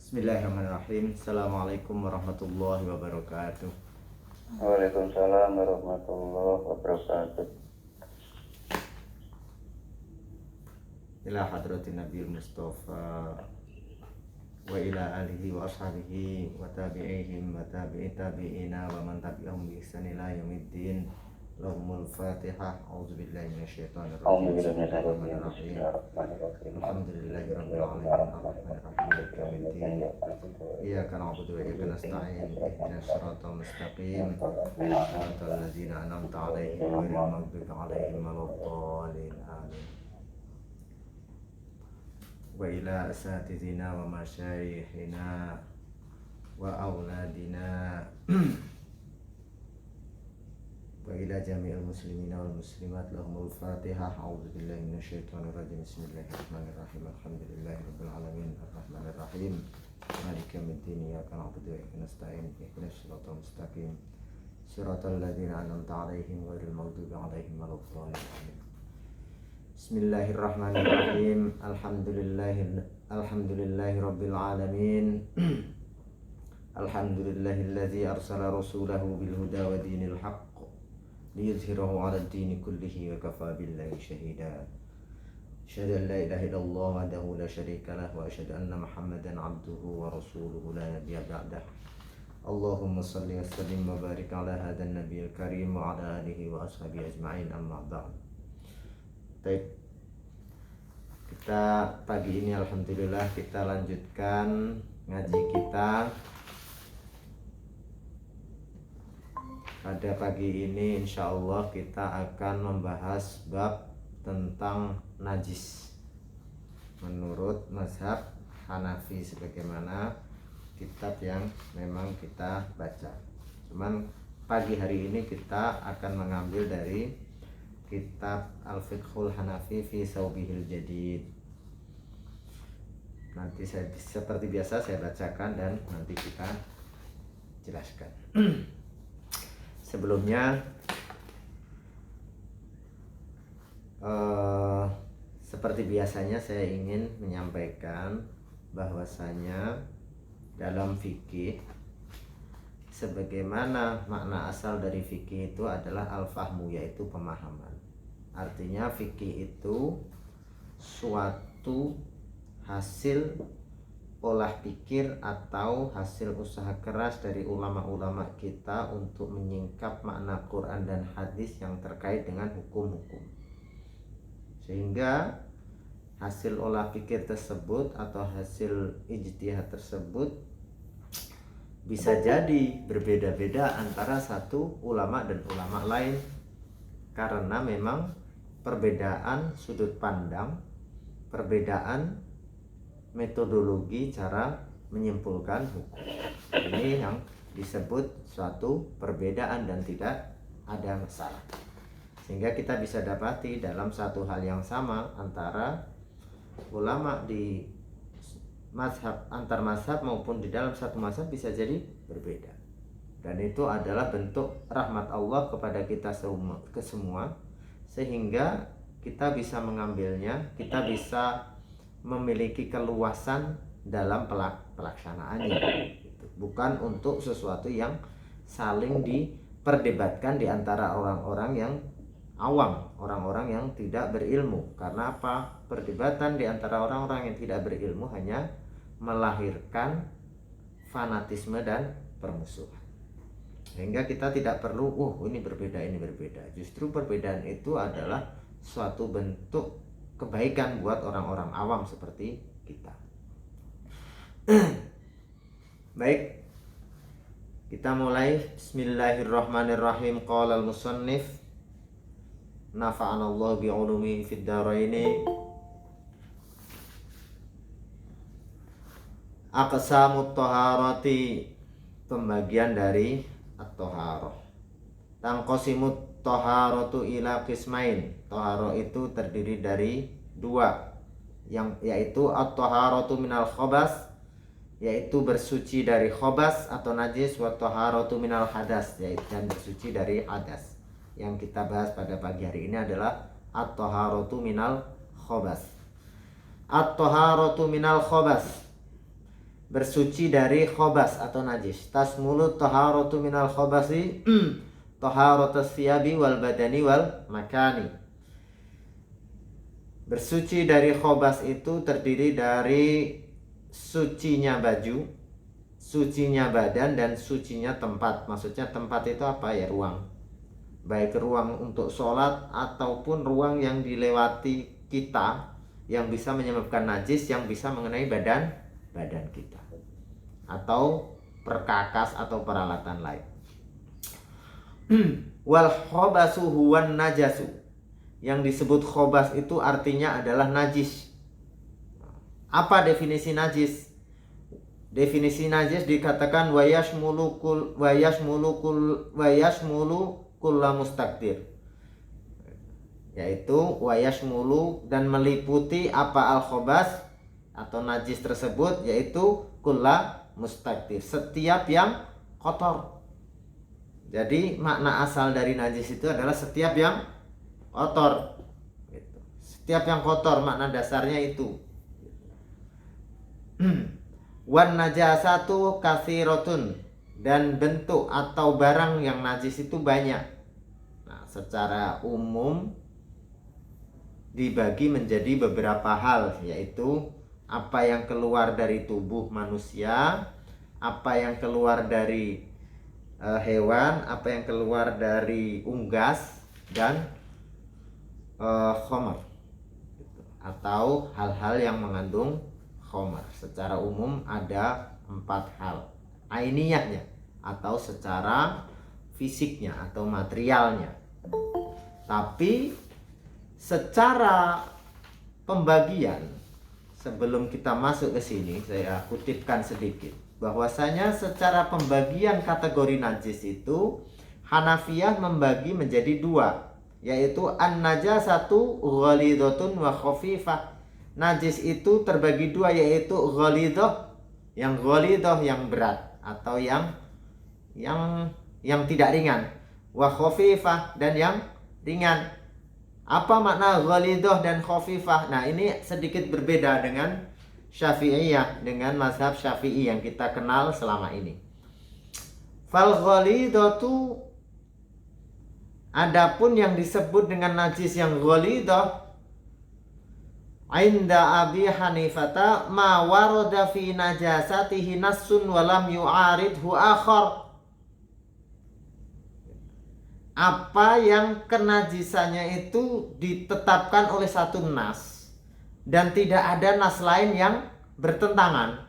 Bismillahirrahmanirrahim. Assalamualaikum warahmatullahi wabarakatuh. Waalaikumsalam warahmatullahi wabarakatuh. Ila hadratin Nabil Mustafa wa ila alihi wa ashabihi wa tabi'ihim wa tabi'i tabi'ina wa man tabi'ahum bi ihsan ila yaumiddin. Lahumul Fatihah. A'udzubillahi minasyaitonir rajim. Bismillahirrahmanirrahim. Alhamdulillahirabbil alamin. Arrahmanirrahim. Maliki yaumiddin. Iyyaka na'budu wa iyyaka nasta'in. Ihdinas siratal mustaqim. Siratal ladzina an'amta 'alaihim ghairil maghdubi 'alaihim waladdallin. Amin. Wa ila asatidina wa masyayikhina wa auladina wa ila jami'il muslimina wal muslimat lahumul fatihah. A'udzubillahi minasyaitonir rajim. Bismillahirrahmanirrahim. Alhamdulillahirabbil alamin. Arrahmanir rahim. Maliki yaumiddin. Iyyaka na'budu wa iyyaka nasta'in. Ihdinas siratal mustaqim. Siratal ladzina an'amta 'alaihim ghairil maghdubi 'alaihim waladdallin. Bismillahirrahmanirrahim. Alhamdulillahirabbil alamin. Alhamdulillahilladzi arsala rasulahu bil huda wa dinil haqq liyuzhirahu 'alad dini kullihi wa kafa billahi shahida. Asyhadu an la ilaha illallah wahdahu la syarika lah wa asyhadu anna Muhammadan 'abduhu wa rasuluhu la nabiyya ba'dah. Allahumma shalli wa sallim wa barik ala hadan nabiyil karim wa ala alihi wa ashabihi ajma'in, amma ba'd. Baik, kita pagi ini alhamdulillah kita lanjutkan ngaji kita. Pada pagi ini insya Allah kita akan membahas bab tentang najis menurut mazhab Hanafi, sebagaimana kitab yang memang kita baca. Cuman pagi hari ini kita akan mengambil dari kitab Al-Fiqhul Hanafi fi Saubihil Jadid. Nanti saya seperti biasa saya bacakan dan nanti kita jelaskan. Sebelumnya seperti biasanya saya ingin menyampaikan bahwasanya dalam fikih, sebagaimana makna asal dari fikih itu adalah al-fahmu, yaitu pemahaman. Artinya fikih itu suatu hasil olah pikir atau hasil usaha keras dari ulama-ulama kita untuk menyingkap makna Quran dan hadis yang terkait dengan hukum-hukum, sehingga hasil olah pikir tersebut atau hasil ijtihad tersebut bisa jadi berbeda-beda antara satu ulama dan ulama lain, karena memang perbedaan sudut pandang, perbedaan metodologi cara menyimpulkan hukum. Ini yang disebut suatu perbedaan dan tidak ada masalah. Sehingga kita bisa dapati dalam satu hal yang sama antara ulama di mazhab, antar mazhab maupun di dalam satu mazhab bisa jadi berbeda. Dan itu adalah bentuk rahmat Allah kepada kita semua, sehingga kita bisa mengambilnya, kita bisa memiliki keluasan dalam pelaksanaannya. Bukan untuk sesuatu yang saling diperdebatkan di antara orang-orang yang awam, orang-orang yang tidak berilmu. Karena apa? Perdebatan di antara orang-orang yang tidak berilmu hanya melahirkan fanatisme dan permusuhan. Sehingga kita tidak perlu, ini berbeda, ini berbeda. Justru perbedaan itu adalah suatu bentuk kebaikan buat orang-orang awam seperti kita. Baik, kita mulai. Bismillahirrahmanirrahim. Qala al-musannif nafa'anallahu bi'ulumi fid dharaini. Aqsamut thaharati, pembagian dari at-thaharah. Tangqasimut thaharatu ila qismain. Thaharah itu terdiri dari dua, yaitu at-thaharatu minal khabas, yaitu bersuci dari khabas atau najis, wa thaharatu minal hadas, yaitu dan bersuci dari hadas. Yang kita bahas pada pagi hari ini adalah at-thaharatu minal khabas. At-thaharatu minal khabas, bersuci dari khobas atau najis. Tasmulu taharatu minal khobasi taharatus siyabi wal badani wal makani. Bersuci dari khobas itu terdiri dari sucinya baju, sucinya badan, dan sucinya tempat. Maksudnya tempat itu apa ya? Ruang. Baik ruang untuk sholat ataupun ruang yang dilewati kita yang bisa menyebabkan najis, yang bisa mengenai badan kita atau perkakas atau peralatan lain. Wal khobasu huwan najasu. Yang disebut khobas itu artinya adalah najis. Apa definisi najis? Definisi najis dikatakan wayashmulu kulla mustakdir, yaitu wayashmulu dan meliputi apa al khobas atau najis tersebut, yaitu kulla mustakdir, setiap yang kotor. Jadi makna asal dari najis itu adalah setiap yang kotor. Setiap yang kotor, makna dasarnya itu. Wan najasatu katsiratun, dan bentuk atau barang yang najis itu banyak. Nah, secara umum dibagi menjadi beberapa hal, yaitu apa yang keluar dari tubuh manusia, apa yang keluar dari hewan, apa yang keluar dari unggas, dan khamar atau hal-hal yang mengandung khamar. Secara umum ada 4 hal. Ainiyahnya atau secara fisiknya atau materialnya. Tapi secara pembagian, sebelum kita masuk ke sini saya kutipkan sedikit bahwasanya secara pembagian kategori najis itu Hanafiyah membagi menjadi 2, yaitu an-najasatu ghalidhatun wa khafifah. Najis itu terbagi 2, yaitu ghalidhah, yang ghalidhah yang berat atau yang tidak ringan, wa khafifah, dan yang ringan. Apa makna ghalidhah dan khafifah? Nah, ini sedikit berbeda dengan Syafi'iyah, dengan mazhab Syafi'i yang kita kenal selama ini. Fal ghalidhatu, adapun yang disebut dengan najis yang ghalidhah, inda Abi Hanifata ma warada fi najasatihi nassun wa lam yu'aridhu akhar. Apa yang kenajisannya itu ditetapkan oleh satu nas dan tidak ada nas lain yang bertentangan.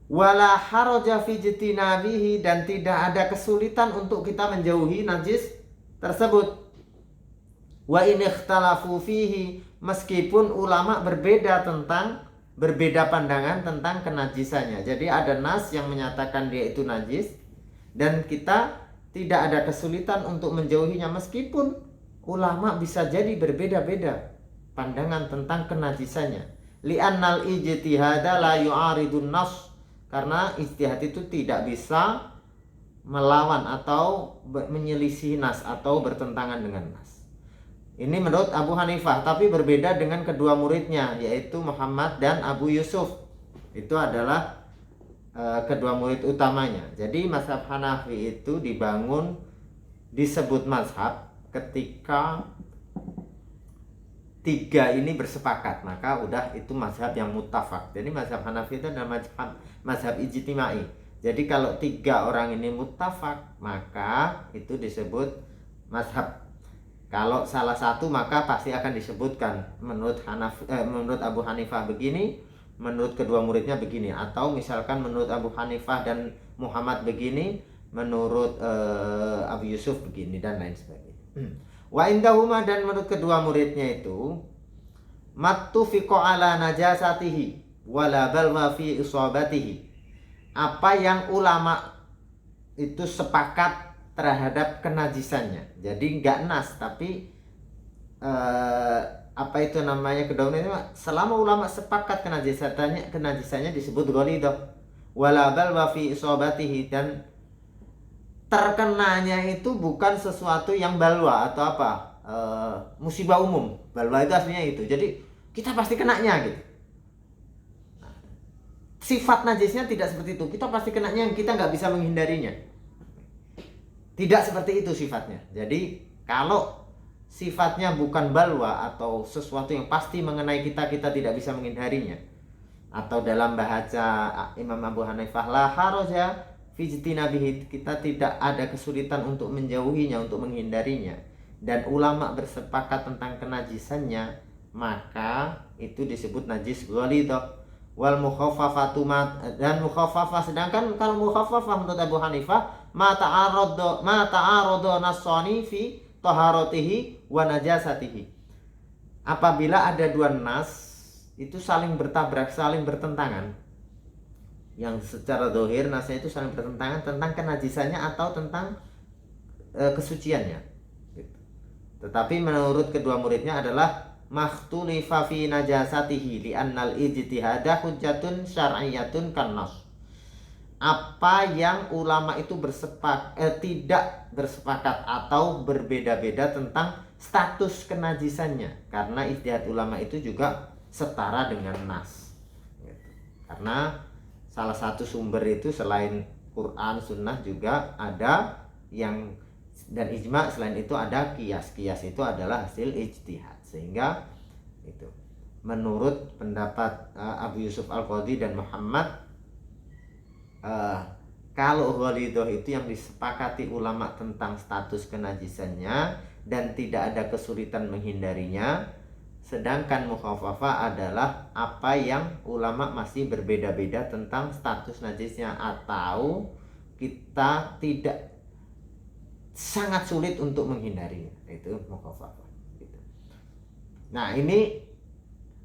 Wala haraja fi jitinabihi, dan tidak ada kesulitan untuk kita menjauhi najis tersebut. Wa in ikhtalafu fihi, meskipun ulama berbeda pandangan tentang kenajisannya. Jadi ada nas yang menyatakan dia itu najis dan kita tidak ada kesulitan untuk menjauhinya, meskipun ulama bisa jadi berbeda-beda pandangan tentang kenajisannya. Li'annal ijtihada la yu'aridun nas, karena ijtihad itu tidak bisa melawan atau menyelisih nas atau bertentangan dengan nas. Ini menurut Abu Hanifah, tapi berbeda dengan kedua muridnya, yaitu Muhammad dan Abu Yusuf. Itu adalah kedua murid utamanya. Jadi mazhab Hanafi itu disebut mazhab ketika 3 ini bersepakat, maka udah itu mazhab yang muttafaq. Jadi mazhab Hanafi itu adalah mazhab ijtimai. Jadi kalau 3 orang ini muttafaq, maka itu disebut mazhab. Kalau salah satu, maka pasti akan disebutkan menurut Abu Hanifah begini, menurut kedua muridnya begini, atau misalkan menurut Abu Hanifah dan Muhammad begini, menurut Abu Yusuf begini, dan lain sebagainya. Wa indahuma, dan menurut kedua muridnya itu mattufiqa ala najasatihi wala balwa fi isabatihi. Apa yang ulama itu sepakat terhadap kenajisannya. Jadi enggak nas, tapi apa itu namanya, kedaulatan, selama ulama sepakat kenajisannya disebut ghalidah. Wala balwa fi isabatihi, dan terkenanya itu bukan sesuatu yang balwa atau apa, musibah umum. Balwa itu aslinya itu, jadi kita pasti kenanya gitu. sifat najisnya tidak seperti itu. Kita pasti kenanya, kita nggak bisa menghindarinya. Tidak seperti itu sifatnya. Jadi kalau sifatnya bukan balwa atau sesuatu yang pasti mengenai kita, kita tidak bisa menghindarinya. Atau dalam bahasa Imam Abu Hanifah, la haraja fi ijtinabihi, kita tidak ada kesulitan untuk menjauhinya, untuk menghindarinya. Dan ulama bersepakat tentang kenajisannya, maka itu disebut najis ghalidhah. Wal mukhaffafatu dan mukhaffafah, sedangkan kalau mukhaffafah menurut Abu Hanifah ma ta'arada nassani fi taharatihi wa najasatihi. Apabila ada dua nas itu saling bertabrak, saling bertentangan, yang secara zahir nasnya itu saling bertentangan tentang kenajisannya atau tentang kesuciannya. Tetapi menurut kedua muridnya adalah makhtulifa fi najasatihi li'annal ijtihada hujjatun syar'iyyatun kannas. Apa yang ulama itu tidak bersepakat atau berbeda-beda tentang status kenajisannya, karena ijtihad ulama itu juga setara dengan nas. Karena salah satu sumber itu selain Quran, Sunnah juga ada yang, dan ijma, selain itu ada kias. Kias itu adalah hasil ijtihad. Sehingga itu menurut pendapat Abu Yusuf Al-Qadhi dan Muhammad, kalau ghalidhah itu yang disepakati ulama tentang status kenajisannya dan tidak ada kesulitan menghindarinya. Sedangkan mukhaffafah adalah apa yang ulama masih berbeda-beda tentang status najisnya, atau kita tidak, sangat sulit untuk menghindarinya, itu mukhaffafah. Nah, ini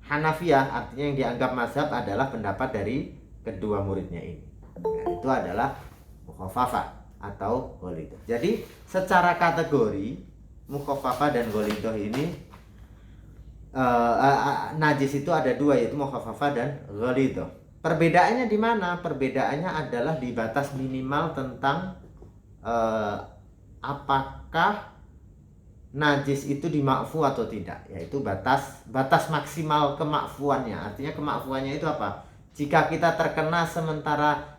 Hanafiyah, artinya yang dianggap mazhab adalah pendapat dari kedua muridnya ini. Nah, itu adalah mukhaffafah atau ghalidhah. Jadi secara kategori mukhaffafah dan ghalidhah ini najis itu ada dua, yaitu mukhaffafah dan ghalidhah. Perbedaannya di mana? Perbedaannya adalah di batas minimal tentang apakah najis itu dimakfu atau tidak, yaitu batas maksimal kemakfuannya. Artinya kemakfuannya itu apa? Jika kita terkena sementara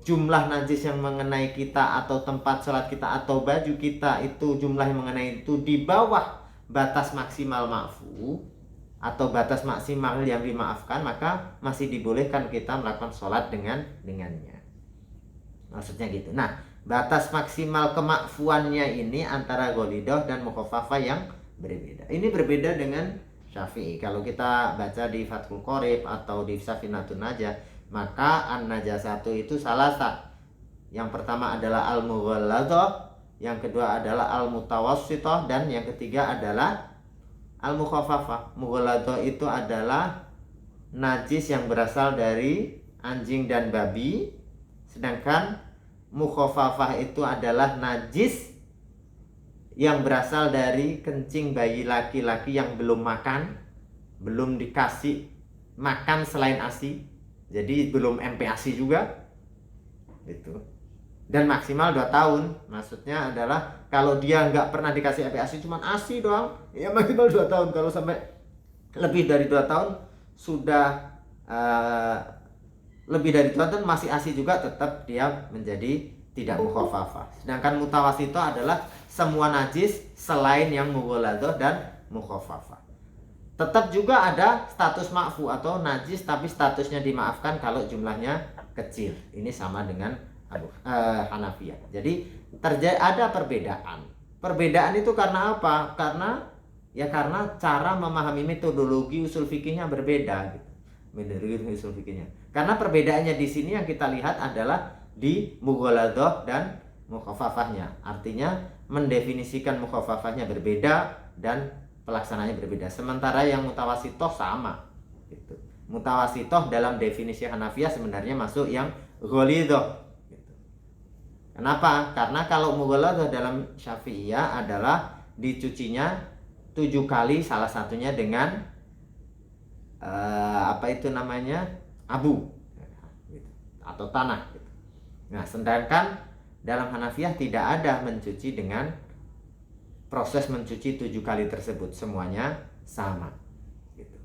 jumlah najis yang mengenai kita atau tempat sholat kita atau baju kita itu jumlah yang mengenai itu di bawah batas maksimal makfu atau batas maksimal yang dimaafkan, maka masih dibolehkan kita melakukan sholat dengannya. Maksudnya gitu. Nah, batas maksimal kemakfuannya ini antara ghalidhah dan mukhaffafah yang berbeda. Ini berbeda dengan Syafi'i. Kalau kita baca di Fathul Qorib atau di Safinatun Najah, maka an-najasatu itu salasa. Yang pertama adalah al-mughalladhah, yang kedua adalah al-mutawassithah, dan yang ketiga adalah al-mukhaffafah. Mughalladhah itu adalah najis yang berasal dari anjing dan babi, sedangkan mukhaffafah itu adalah najis yang berasal dari kencing bayi laki-laki yang belum makan, belum dikasih makan selain ASI, jadi belum MPASI juga gitu. Dan maksimal 2 tahun. Maksudnya adalah kalau dia nggak pernah dikasih MPASI, cuma ASI doang, ya maksimal 2 tahun. Kalau sampai lebih dari 2 tahun sudah lebih dari 2 tahun masih ASI juga, tetap dia menjadi tidak mukhaffafah. Sedangkan mutawassithah adalah semua najis selain yang mughalladhah dan mukhaffafah. Tetap juga ada status ma'fu atau najis tapi statusnya dimaafkan kalau jumlahnya kecil. Ini sama dengan Hanafiyah. Jadi ada perbedaan. Perbedaan itu karena apa? Karena cara memahami metodologi usul fikihnya berbeda gitu. Metodologi usul fikihnya. Karena perbedaannya di sini yang kita lihat adalah di mughalladhah dan mukhaffafahnya. Artinya mendefinisikan mukhaffafahnya berbeda dan pelaksananya berbeda. Sementara yang mutawassithah sama gitu. Mutawassithah dalam definisi Hanafiyah sebenarnya masuk yang ghalidhah gitu. Kenapa? Karena kalau mughalladhah dalam Syafi'iyah adalah dicucinya 7 kali, salah satunya dengan abu gitu, atau tanah gitu. Nah, sedangkan dalam Hanafiyah tidak ada mencuci dengan proses mencuci 7 kali tersebut, semuanya sama gitu.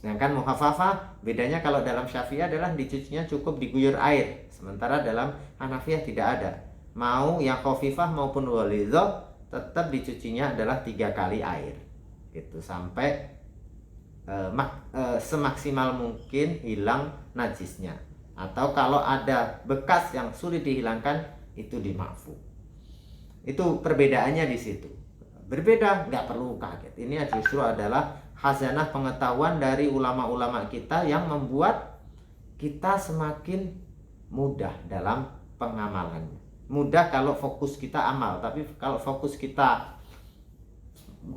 Sedangkan mukhafafah bedanya kalau dalam Syafi'iyah adalah dicucinya cukup diguyur air, sementara dalam Hanafiyah tidak ada. Mau yang khafifah maupun ghalidhah tetap dicucinya adalah 3 kali air. Itu sampai semaksimal mungkin hilang najisnya. Atau kalau ada bekas yang sulit dihilangkan itu dima'fu. Itu perbedaannya di situ. Berbeda, nggak perlu kaget. Ini justru adalah khazanah pengetahuan dari ulama-ulama kita yang membuat kita semakin mudah dalam pengamalannya. Mudah kalau fokus kita amal, tapi kalau fokus kita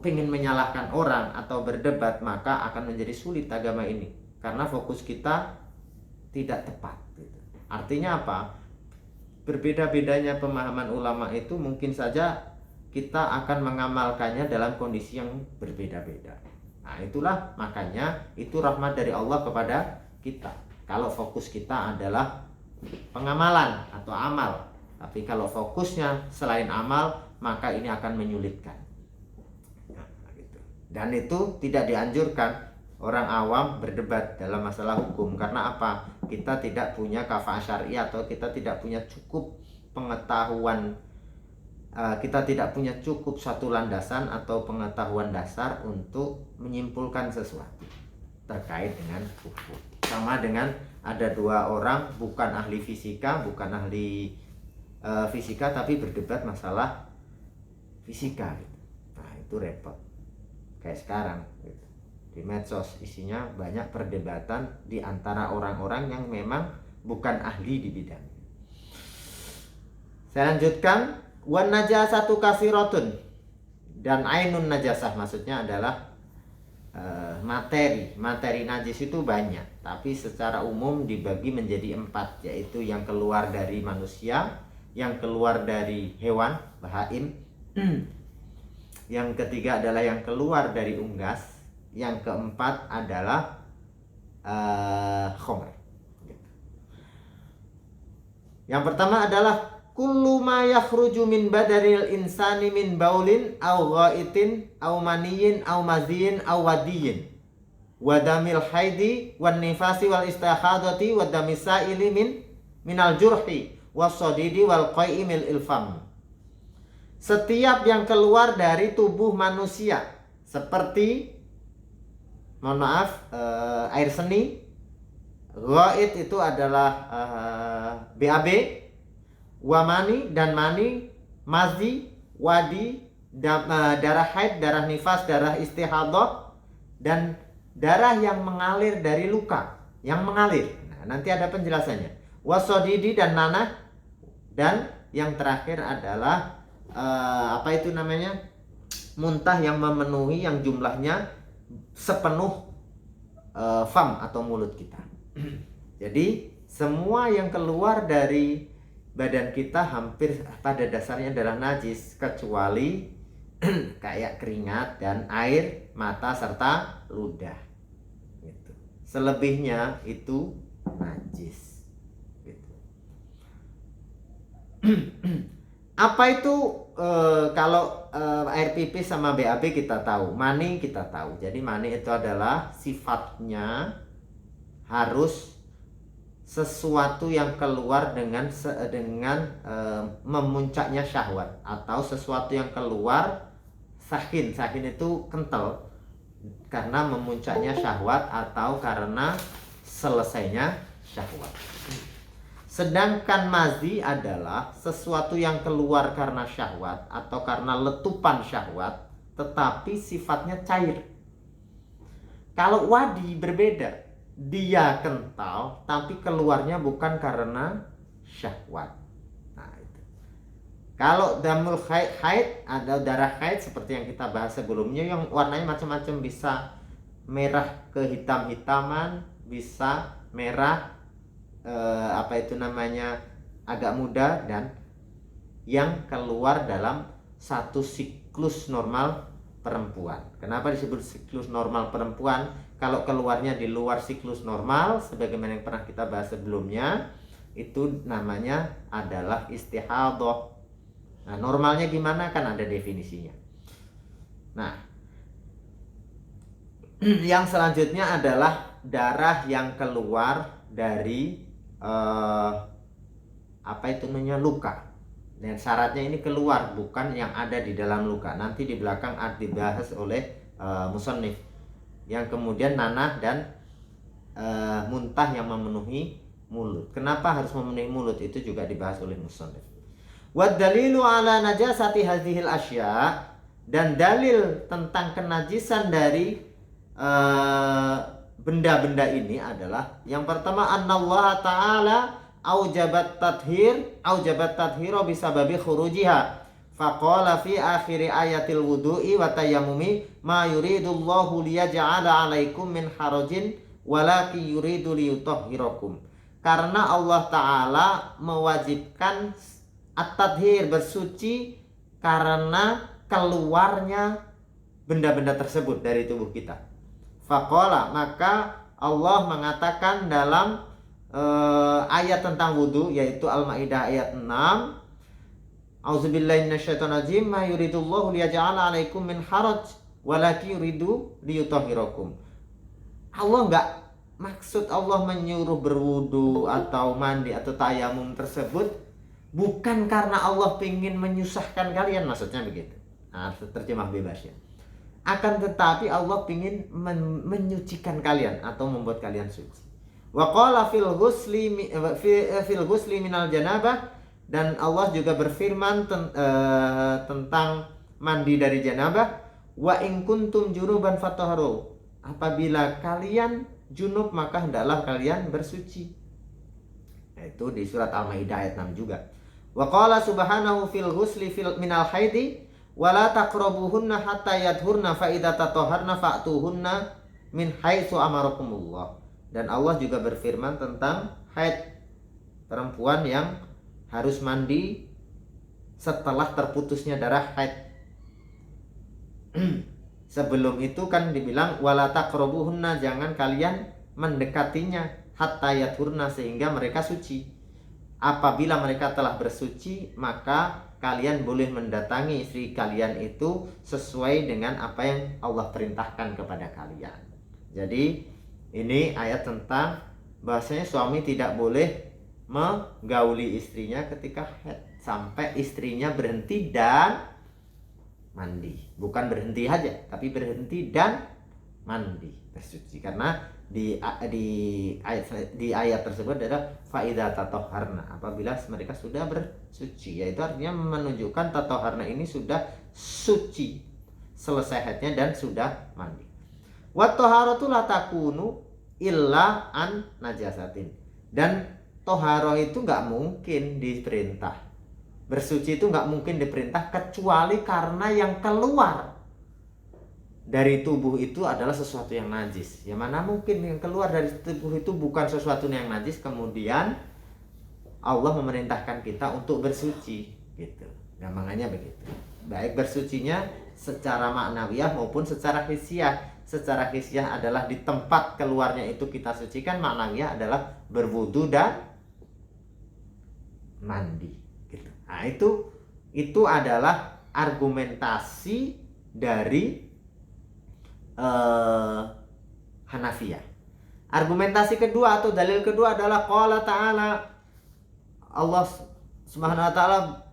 ingin menyalahkan orang atau berdebat, maka akan menjadi sulit agama ini karena fokus kita tidak tepat. Artinya apa? Berbeda-bedanya pemahaman ulama itu mungkin saja kita akan mengamalkannya dalam kondisi yang berbeda-beda. Nah, itulah makanya itu rahmat dari Allah kepada kita. Kalau fokus kita adalah pengamalan atau amal, tapi kalau fokusnya selain amal, maka ini akan menyulitkan. Nah, gitu. Dan itu tidak dianjurkan orang awam berdebat dalam masalah hukum. Karena apa? Kita tidak punya kafah syariah atau kita tidak punya cukup pengetahuan, kita tidak punya cukup satu landasan atau pengetahuan dasar untuk menyimpulkan sesuatu terkait dengan hukum. Sama dengan ada 2 orang bukan ahli fisika, bukan ahli fisika, tapi berdebat masalah fisika gitu. Nah, itu repot. Kayak sekarang gitu. Di medsos isinya banyak perdebatan di antara orang-orang yang memang bukan ahli di bidang. Saya lanjutkan, wan najasatu kasiratun, dan ainun najasah maksudnya adalah materi najis itu banyak, tapi secara umum dibagi menjadi 4, yaitu yang keluar dari manusia, yang keluar dari hewan bahaim, yang ketiga adalah yang keluar dari unggas, yang keempat adalah khamr. Yang pertama adalah kullu ma yakhruju min badanil insani min baulin aw ghaitin aw maniyin aw maziyin aw wadiyin wa damil haidi wan nifasi wal istihadati wa damisaili minal jurhi wasadidi wal qai'i mil ilfam. Setiap yang keluar dari tubuh manusia seperti air seni, ghaid itu adalah BAB, wamani dan mani, mazi, wadi, darah haid, darah nifas, darah istihadah, dan darah yang mengalir dari luka, yang mengalir. Nah, nanti ada penjelasannya. Wasodidi dan nanah, dan yang terakhir adalah muntah yang memenuhi, yang jumlahnya sepenuh fam atau mulut kita. Jadi semua yang keluar dari badan kita hampir pada dasarnya adalah najis, kecuali kayak keringat dan air mata serta ludah gitu. Selebihnya itu najis gitu. Apa itu kalau air pipis sama BAB kita tahu, mani kita tahu. Jadi mani itu adalah sifatnya harus sesuatu yang keluar dengan memuncaknya syahwat, atau sesuatu yang keluar sahin itu kental karena memuncaknya syahwat atau karena selesainya syahwat. Sedangkan mazi adalah sesuatu yang keluar karena syahwat atau karena letupan syahwat tetapi sifatnya cair. Kalau wadi berbeda, dia kental tapi keluarnya bukan karena syahwat. Nah, itu. Kalau damul haid ada darah haid seperti yang kita bahas sebelumnya, yang warnanya macam-macam, bisa merah kehitam-hitaman, bisa merah agak muda, dan yang keluar dalam satu siklus normal perempuan. Kenapa disebut siklus normal perempuan? Kalau keluarnya di luar siklus normal, sebagaimana yang pernah kita bahas sebelumnya, itu namanya adalah istihadah. Nah, normalnya gimana? Kan ada definisinya. Nah, Yang selanjutnya adalah darah yang keluar dari luka. Dan syaratnya ini keluar, bukan yang ada di dalam luka. Nanti di belakang dibahas oleh musannif. Yang kemudian nanah dan muntah yang memenuhi mulut. Kenapa harus memenuhi mulut? Itu juga dibahas oleh musannif. Wad dalilu ala najasati hadhil asya, dan dalil tentang kenajisan dari benda-benda ini adalah yang pertama, annallaha ta'ala aujabat tathhira bisababi khurujiha, faqala fi akhiri ayatil wudu'i wa tayammumi ma yuridullahu liyaj'ala 'alaikum min harajin walaki yuridu liyutahhirakum. Karena Allah Ta'ala mewajibkan at-tathhir, bersuci karena keluarnya benda-benda tersebut dari tubuh kita. Faqala, maka Allah mengatakan dalam ayat tentang wudu, yaitu Al-Maidah ayat 6, Auzubillahi minasyaitonirrajim, ma yuridullahu liyaj'ala 'alaikum min haraj walaki yuridu liyutahhirakum. Allah enggak maksud Allah menyuruh berwudu atau mandi atau tayamum tersebut bukan karena Allah ingin menyusahkan kalian, maksudnya begitu. Nah, terjemah bebasnya. Akan tetapi Allah ingin menyucikan kalian atau membuat kalian suci. Wa qala fil ghusli minal janabah, dan Allah juga berfirman tentang mandi dari janabah, wa in kuntum junuban fatahharu, apabila kalian junub maka hendaklah kalian bersuci. Itu di surat Al-Maidah ayat 6 juga. Wa qala subhanahu fil ghusli minal haidi wala taqrabuhunna hatta yadhurna fa idza tatahharna fa'tuhunna min haitsu amarakumullah. Dan Allah juga berfirman tentang haid, perempuan yang harus mandi setelah terputusnya darah haid. Sebelum itu kan dibilang wala taqrabuhunna, jangan kalian mendekatinya, hatta yadhurna, sehingga mereka suci. Apabila mereka telah bersuci, maka kalian boleh mendatangi istri kalian itu sesuai dengan apa yang Allah perintahkan kepada kalian. Jadi ini ayat tentang bahwasanya suami tidak boleh menggauli istrinya ketika haid sampai istrinya berhenti dan mandi. Bukan berhenti aja, tapi berhenti dan mandi, bersuci. Karena di ayat tersebut adalah faida tatahharna, apabila mereka sudah bersuci, yaitu artinya menunjukkan tatahharna ini sudah suci, selesai haidnya dan sudah mandi. Wa taharatu la takunu illa an najasatin, dan toharo itu nggak mungkin diperintah, bersuci itu nggak mungkin diperintah kecuali karena yang keluar dari tubuh itu adalah sesuatu yang najis. Ya mana mungkin yang keluar dari tubuh itu bukan sesuatu yang najis kemudian Allah memerintahkan kita untuk bersuci gitu. Gampangannya begitu. Baik bersucinya secara maknawiyah maupun secara hisiah. Secara hisiah adalah di tempat keluarnya itu kita sucikan, maknawiyah adalah berwudu dan mandi gitu. Nah, itu adalah argumentasi dari Hanafiyah. Argumentasi kedua atau dalil kedua adalah qala ta'ala, Allah Subhanahu wa taala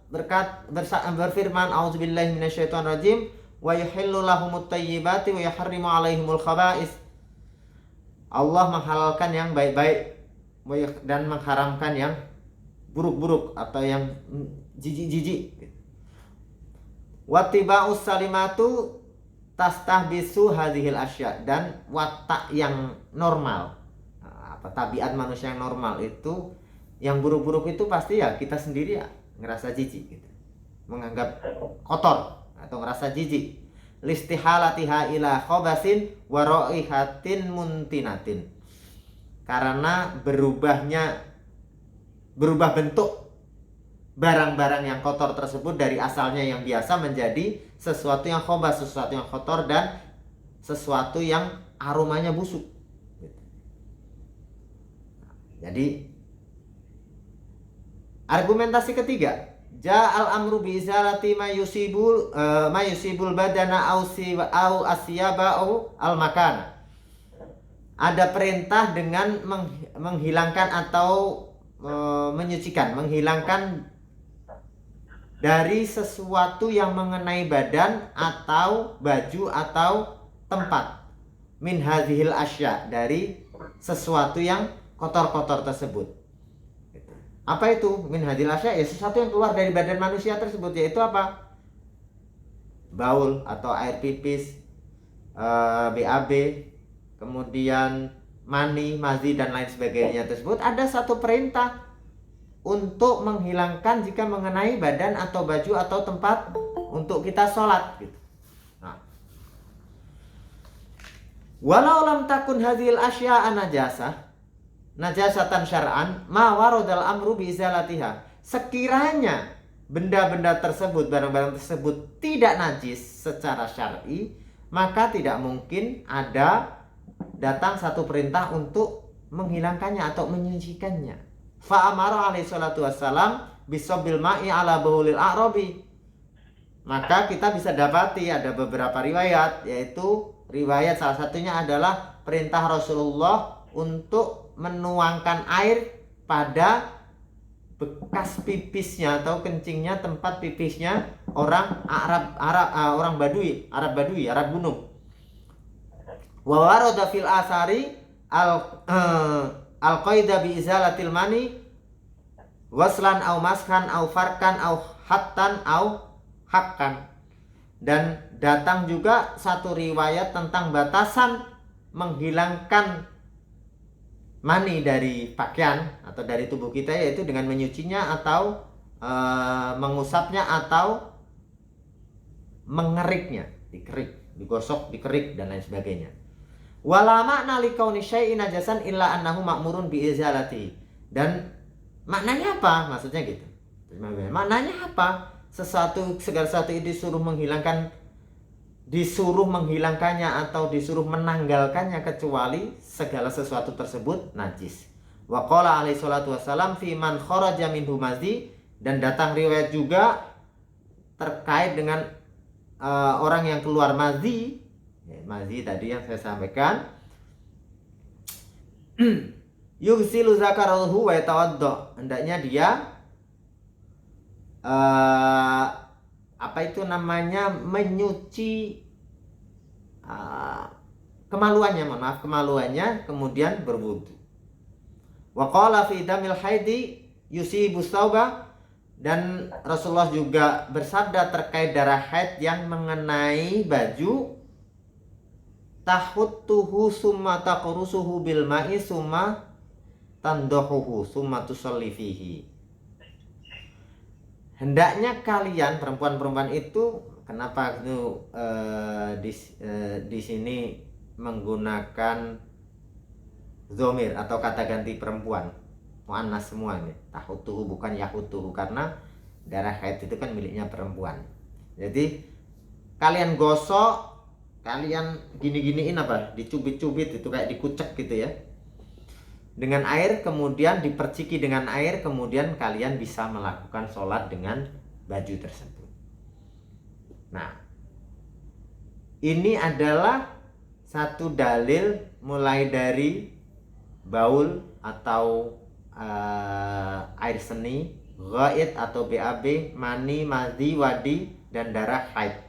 berfirman, a'udzubillahi minasyaitonirrajim, wa yuhillu lahumut thayyibati wa yuharrimu 'alaihimul khaba'is. Allah menghalalkan yang baik-baik dan mengharamkan yang buruk-buruk atau yang jijik-jijik. Wattiba'us salimatu tastahbisu hadhil asya, dan watak yang normal, tabiat manusia yang normal itu, yang buruk-buruk itu pasti ya kita sendiri ya ngerasa jijik gitu, menganggap kotor atau ngerasa jijik. Listihalatiha ila khobasin wa raihatin muntinatin, karena berubah bentuk barang-barang yang kotor tersebut dari asalnya yang biasa menjadi sesuatu yang khobas, sesuatu yang kotor dan sesuatu yang aromanya busuk. Jadi argumentasi ketiga, ja'al amru bi izalati ma yusibul badana au asyaba au al makana. ada perintah dengan menghilangkan atau menyucikan, menghilangkan dari sesuatu yang mengenai badan atau baju atau tempat, min hadhil asya, dari sesuatu yang kotor-kotor tersebut. Apa itu min hadhil asya? Ya sesuatu yang keluar dari badan manusia tersebut, yaitu apa? Baul atau air pipis, BAB, kemudian mani, mazi dan lain sebagainya tersebut. Ada satu perintah untuk menghilangkan jika mengenai badan atau baju atau tempat untuk kita sholat gitu. Nah, walau lam takun hadhil asya'a najasatan syar'an ma waradal amru bi izalatiha. Sekiranya benda-benda tersebut, barang-barang tersebut tidak najis secara syar'i, maka tidak mungkin ada datang satu perintah untuk menghilangkannya atau menyucikannya. Fa amara alaihi salatu wassalam bisabil ma'i ala baulil a'rabi. Maka kita bisa dapati ada beberapa riwayat, yaitu riwayat salah satunya adalah perintah Rasulullah untuk menuangkan air pada bekas pipisnya atau kencingnya, tempat pipisnya orang orang Badui, Arab gunung. Wa warada fil asari al-qaida bi izalatil mani waslan au maskan au farkan au hattan au hakkan. Dan datang juga satu riwayat tentang batasan menghilangkan mani dari pakaian atau dari tubuh kita, yaitu dengan menyucinya atau mengusapnya atau mengeriknya, dikerik, digosok, dikerik dan lain sebagainya. Wala makna likauni syai'in najasan illa annahu ma'murun bi izalati. Dan maknanya apa? Maksudnya gitu. Maknanya apa? Segala sesuatu itu disuruh menghilangkannya atau disuruh menanggalkannya kecuali segala sesuatu tersebut najis. Wa qala alaihi salatu wassalam fi man kharaja minhu mazi. Dan datang riwayat juga terkait dengan orang yang keluar mazi. Mazi tadi yang saya sampaikan. Yughsilu zakarahu wa yatawadda. Hendaknya dia menyuci kemaluannya kemudian berwudu. Wa qala fi damil haidi yusibu sauba. Dan Rasulullah juga bersabda terkait darah haid yang mengenai baju, tahuttuhu summa taqrusuhu bil ma'i summa tandahuhu summa tusalli fihi. Hendaknya kalian, perempuan-perempuan itu, kenapa itu di sini menggunakan zomir atau kata ganti perempuan, muannas semua ini, tahutuhu bukan yahutuhu, karena darah haid itu kan miliknya perempuan. Jadi kalian gosok, kalian gini-giniin dicubit-cubit itu, kayak dikucek gitu ya, dengan air, kemudian diperciki dengan air, kemudian kalian bisa melakukan sholat dengan baju tersebut. Nah, ini adalah satu dalil mulai dari baul atau air seni, ghaid atau BAB, mani, mazi, wadi, dan darah haid.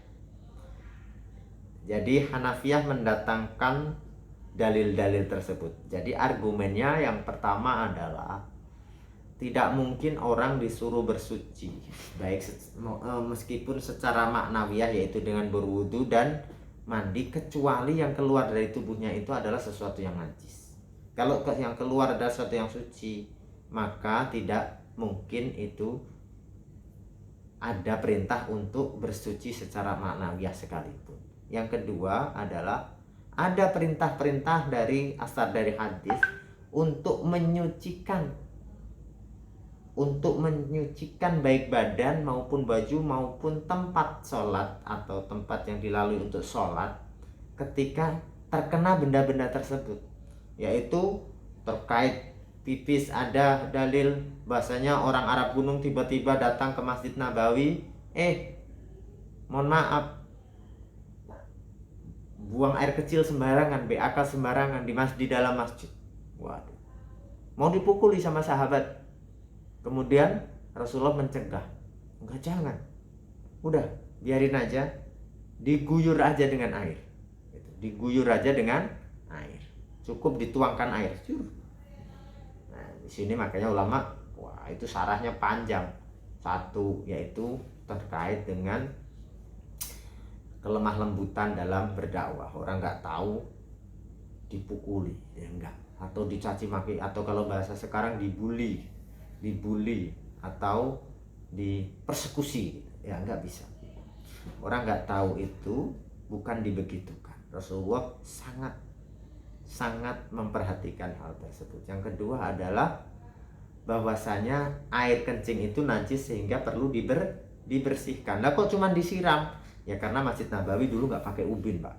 Jadi Hanafiyah mendatangkan dalil-dalil tersebut. Jadi argumennya yang pertama adalah tidak mungkin orang disuruh bersuci, baik meskipun secara maknawiyah, yaitu dengan berwudu dan mandi, kecuali yang keluar dari tubuhnya itu adalah sesuatu yang najis. Kalau yang keluar adalah sesuatu yang suci, maka tidak mungkin itu ada perintah untuk bersuci secara maknawiyah sekalipun. Yang kedua adalah ada perintah-perintah dari asar dari hadis untuk menyucikan baik badan maupun baju maupun tempat sholat atau tempat yang dilalui untuk sholat ketika terkena benda-benda tersebut, yaitu terkait pipis. Ada dalil bahasanya orang Arab gunung tiba-tiba datang ke Masjid Nabawi, mohon maaf, buang air kecil sembarangan, BAK sembarangan di dalam masjid. Waduh, mau dipukuli sama sahabat. Kemudian Rasulullah mencegah, enggak, jangan, udah biarin aja, diguyur aja dengan air. Diguyur aja dengan air, cukup dituangkan air. Nah, di sini makanya ulama, wah itu syarahnya panjang. Satu, yaitu terkait dengan kelemah lembutan dalam berdakwah. Orang nggak tahu dipukuli, ya enggak, atau dicaci maki, atau kalau bahasa sekarang dibully atau dipersekusi, ya enggak bisa. Orang nggak tahu itu bukan dibegitukan. Rasulullah sangat memperhatikan hal tersebut. Yang kedua adalah bahwasanya air kencing itu najis sehingga perlu dibersihkan. Lah kok cuma disiram? Ya karena Masjid Nabawi dulu nggak pakai ubin, Pak.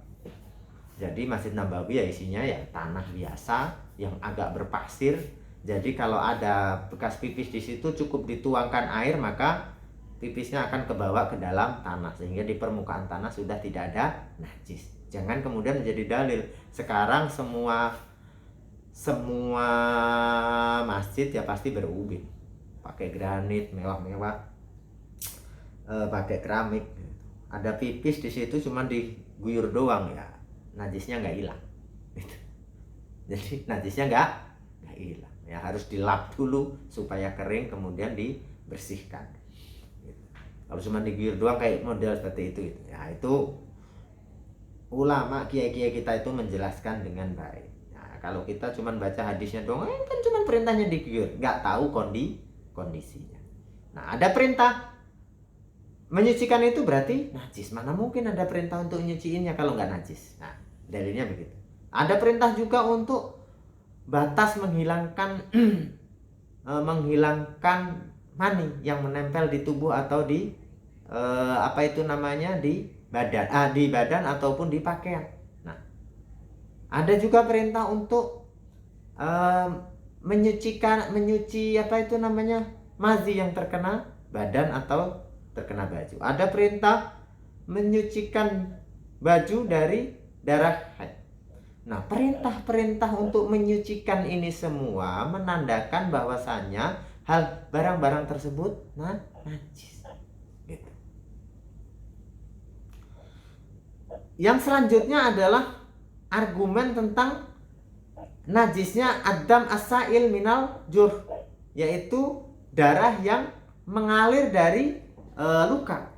Jadi Masjid Nabawi ya isinya ya tanah biasa yang agak berpasir. Jadi kalau ada bekas pipis di situ cukup dituangkan air, maka pipisnya akan kebawa ke dalam tanah sehingga di permukaan tanah sudah tidak ada najis. Jangan kemudian menjadi dalil sekarang semua masjid ya pasti berubin, pakai granit mewah-mewah, pakai keramik. Ada pipis di situ cuma diguyur doang, ya najisnya nggak hilang. Jadi najisnya nggak hilang, ya harus dilap dulu supaya kering kemudian dibersihkan. Kalau cuma diguyur doang kayak model seperti itu, ya itu ulama kiai-kiai kita itu menjelaskan dengan baik. Nah, kalau kita cuma baca hadisnya doang, kan cuma perintahnya diguyur, nggak tahu kondisinya. Nah, ada perintah menyucikan itu berarti najis. Mana mungkin ada perintah untuk nyuciinnya kalau nggak najis? Nah, dalilnya begitu. Ada perintah juga untuk batas menghilangkan mani yang menempel di tubuh atau di di badan ataupun di pakaian. Nah, ada juga perintah untuk menyuci mazi yang terkena badan atau terkena baju. Ada perintah menyucikan baju dari darah haid. Nah, perintah-perintah untuk menyucikan ini semua menandakan bahwasanya hal barang-barang tersebut najis. Gitu. Yang selanjutnya adalah argumen tentang najisnya adam as-sa'il minal jurh, yaitu darah yang mengalir dari luka.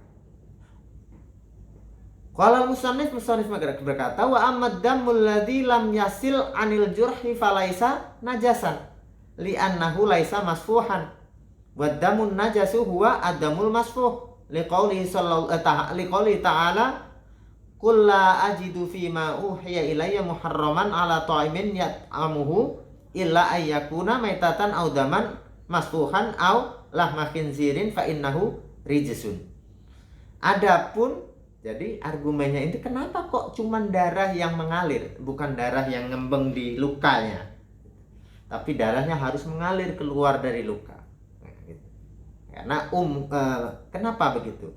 Qala musannif berkata, wa amad damul ladzi lam yasil anil jurhi falaisa najasan li'annahu laisa masfuhan wa damun najasu huwa adamul masfuh liqauli ta'ala qul la ajidu fima uhiya ilayya muharraman ala ta'imin yat'amuhu illa ayyakuna maitatan aw daman masfuhan aw lahma khinzirin fa innahu rijsun. Adapun jadi argumennya ini kenapa kok cuman darah yang mengalir, bukan darah yang ngembeng di lukanya, tapi darahnya harus mengalir keluar dari luka. Nah, gitu. Karena kenapa begitu?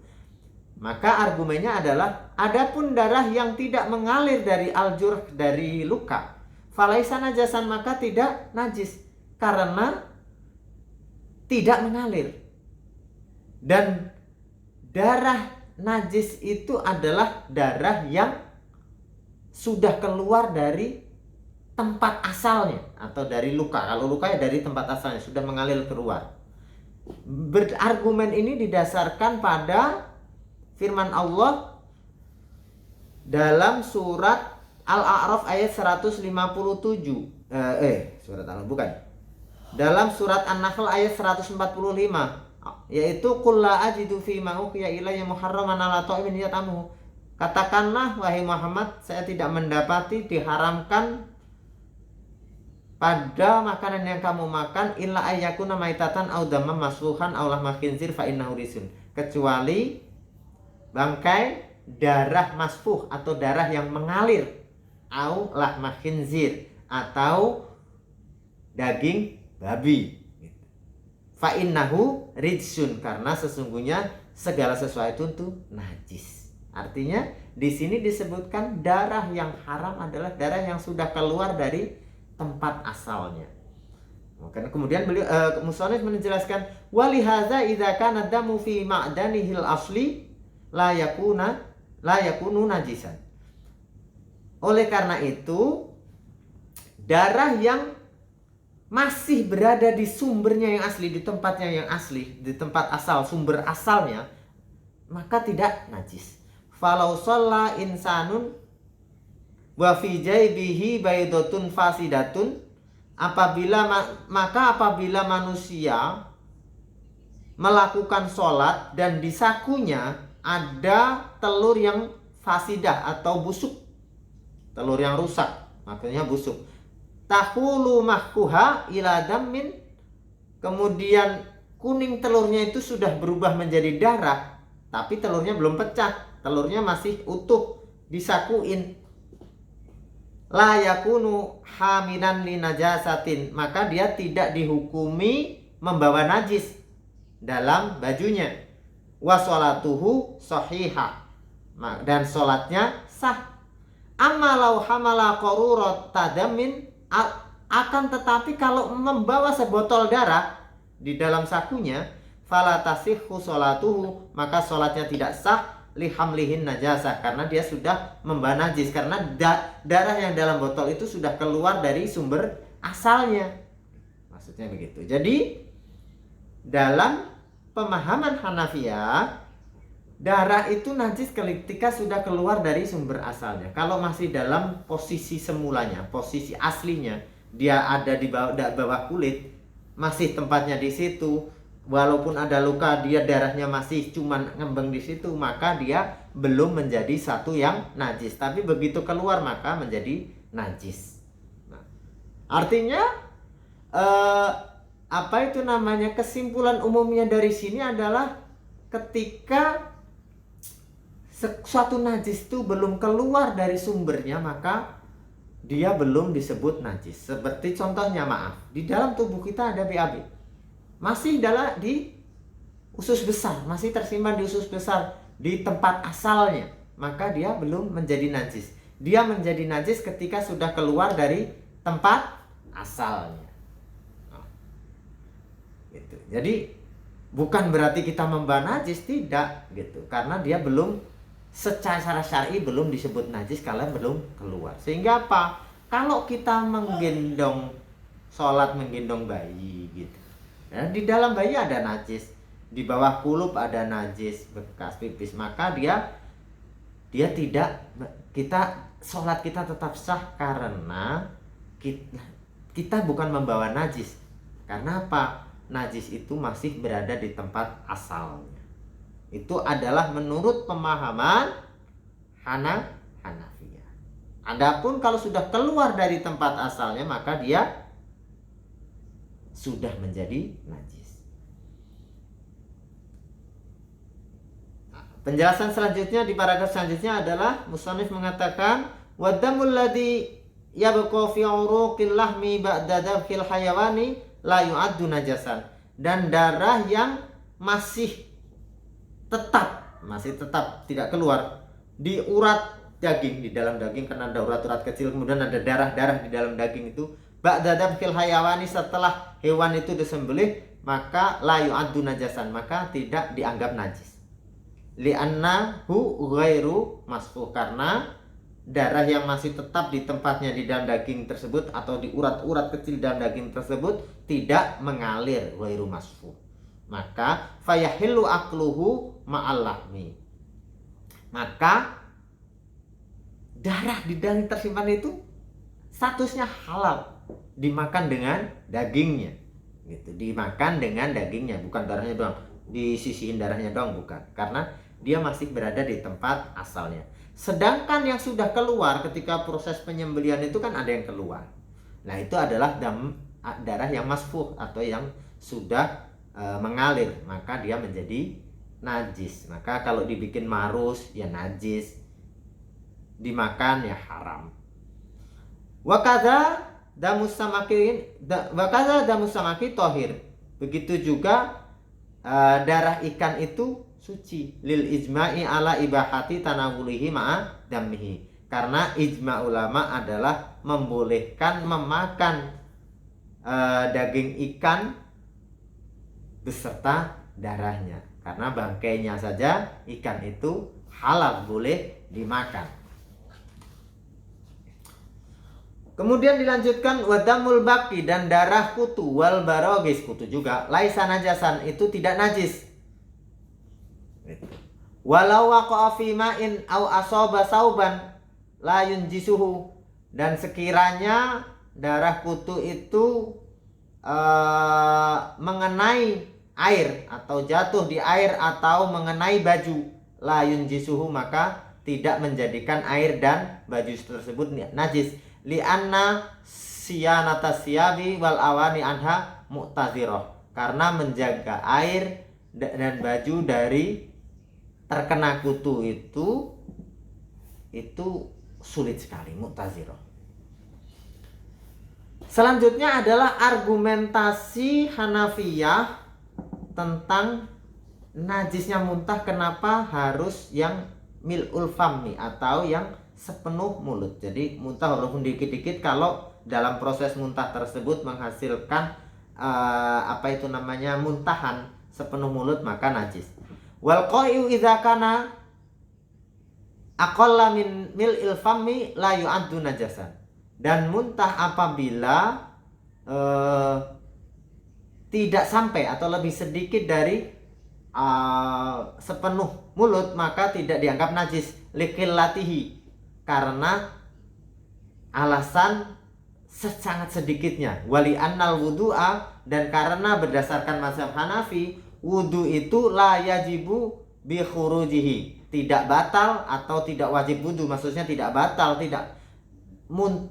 Maka argumennya adalah adapun darah yang tidak mengalir dari al-jurh, dari luka, falaisa najasan, maka tidak najis karena tidak mengalir. Dan darah najis itu adalah darah yang sudah keluar dari tempat asalnya atau dari luka. Kalau luka ya dari tempat asalnya sudah mengalir keluar. Argumen ini didasarkan pada firman Allah dalam surat Al-A'raf ayat 157. Dalam surat An-Nahl ayat 145. Yaitu qul la ajidu fi ma uhiya ilayya muharraman ala ta'imin yat'amuhu. Katakanlah wahai Muhammad, saya tidak mendapati diharamkan pada makanan yang kamu makan illa ayyakuna maitatan aw damman masfuhan aw lahma khinzir fa innahu rijsun, kecuali bangkai, darah masfuh atau darah yang mengalir, aw lahma khinzir atau daging babi. Fa'innahu rijsun, karena sesungguhnya segala sesuatu itu najis. Artinya di sini disebutkan darah yang haram adalah darah yang sudah keluar dari tempat asalnya. Kemudian beliau musannif menjelaskan walihaza idza kana damu fi ma'danihil asli la yakunu najisan. Oleh karena itu darah yang masih berada di sumbernya yang asli, di tempatnya yang asli, di tempat asal, sumber asalnya, maka tidak najis. Falau shalla insanun wa fi jaibihi baidatun fasidatun, apabila manusia melakukan sholat dan di sakunya ada telur yang fasidah atau busuk, telur yang rusak, makanya busuk. Tahulu mahkuha ila dammin, kemudian kuning telurnya itu sudah berubah menjadi darah, tapi telurnya belum pecah, telurnya masih utuh, disakuin. La yakunu hamilan li najasatin, maka dia tidak dihukumi membawa najis dalam bajunya. Wa sholatuhu sahihah, dan sholatnya sah. Amma law hamala qarurat tadamin, akan tetapi kalau membawa sebotol darah di dalam sakunya, fala tasihhu sholatuhu, maka sholatnya tidak sah lihamlihin najasah, karena dia sudah membawa najis, karena darah yang dalam botol itu sudah keluar dari sumber asalnya. Maksudnya begitu. Jadi dalam pemahaman Hanafiyah, darah itu najis ketika sudah keluar dari sumber asalnya. Kalau masih dalam posisi semulanya, posisi aslinya, dia ada di bawah kulit, masih tempatnya di situ, walaupun ada luka, dia darahnya masih cuman ngembang di situ, maka dia belum menjadi satu yang najis. Tapi begitu keluar maka menjadi najis. Nah, artinya kesimpulan umumnya dari sini adalah ketika suatu najis itu belum keluar dari sumbernya, maka dia belum disebut najis. Seperti contohnya, di dalam tubuh kita ada BAB, masih di usus besar, masih tersimpan di usus besar, di tempat asalnya, maka dia belum menjadi najis. Dia menjadi najis ketika sudah keluar dari tempat asalnya. Gitu. Jadi bukan berarti kita membawa najis, tidak gitu, karena dia belum secara syar'i belum disebut najis kalau belum keluar. Sehingga apa? Kalau kita menggendong bayi gitu, nah, di dalam bayi ada najis, di bawah kulup ada najis bekas pipis, maka dia tidak, sholat kita tetap sah karena kita bukan membawa najis. Karena apa? Najis itu masih berada di tempat asalnya. Itu adalah menurut pemahaman Hanafiyah. Adapun kalau sudah keluar dari tempat asalnya, maka dia sudah menjadi najis. Penjelasan selanjutnya di paragraf selanjutnya adalah musannif mengatakan wadamul ladzi yabqa fi uruqil lahmi ba'da dhabhil hayawani la yu'addu najasan, dan darah yang masih tetap tidak keluar di urat daging, di dalam daging, karena ada urat-urat kecil, kemudian ada darah-darah di dalam daging itu, ba'da dhabhil hayawani, setelah hewan itu disembelih, maka la yu'addu najasan, maka tidak dianggap najis. Li'annahu ghairu masfuh, karena darah yang masih tetap di tempatnya di dalam daging tersebut atau di urat-urat kecil dalam daging tersebut tidak mengalir, ghairu masfuh. Maka fayahillu akluhu ma'al lahmi, maka darah di dalam tersimpan itu statusnya halal, dimakan dengan dagingnya gitu, dimakan dengan dagingnya, bukan darahnya doang, disisihin darahnya doang, bukan, karena dia masih berada di tempat asalnya. Sedangkan yang sudah keluar ketika proses penyembelihan itu kan ada yang keluar, nah itu adalah darah yang masfuh atau yang sudah mengalir, maka dia menjadi najis. Maka kalau dibikin marus ya najis, dimakan ya haram. Wakadha damus samaki tohir, begitu juga darah ikan itu suci. Lil ijma'i ala ibahati tanawulihi ma'a dammihi. Karena ijma ulama adalah membolehkan memakan daging ikan beserta darahnya. Karena bangkainya saja ikan itu halal, boleh dimakan. Kemudian dilanjutkan wadamul baki, dan darah kutu, wal barogis, kutu juga, laisa najasan, itu tidak najis. Walau waqa'a fi ma'in au asaba sauban la yunjisuhu, dan sekiranya darah kutu itu mengenai air atau jatuh di air atau mengenai baju, la yunjisuhu, maka tidak menjadikan air dan baju tersebut najis. Li'anna siyanata siyabi wal awani anha mu'tazirah, karena menjaga air dan baju dari terkena kutu itu sulit sekali, mu'tazirah. Selanjutnya adalah argumentasi Hanafiyah tentang najisnya muntah, kenapa harus yang mil'ul fammi atau yang sepenuh mulut. Jadi muntah walaupun dikit-dikit, kalau dalam proses muntah tersebut menghasilkan muntahan sepenuh mulut, maka najis. Wal qai'u idza kana aqalla min mil'il fammi la yu'addu najasan. Dan muntah apabila tidak sampai atau lebih sedikit dari sepenuh mulut, maka tidak dianggap najis. Liqillatihi, karena alasan sangat sedikitnya. Wali annal wudu'a, dan karena berdasarkan mazhab Hanafi, wudu itu la yajibu bi khurujihi, tidak batal atau tidak wajib wudu. Maksudnya tidak batal, tidak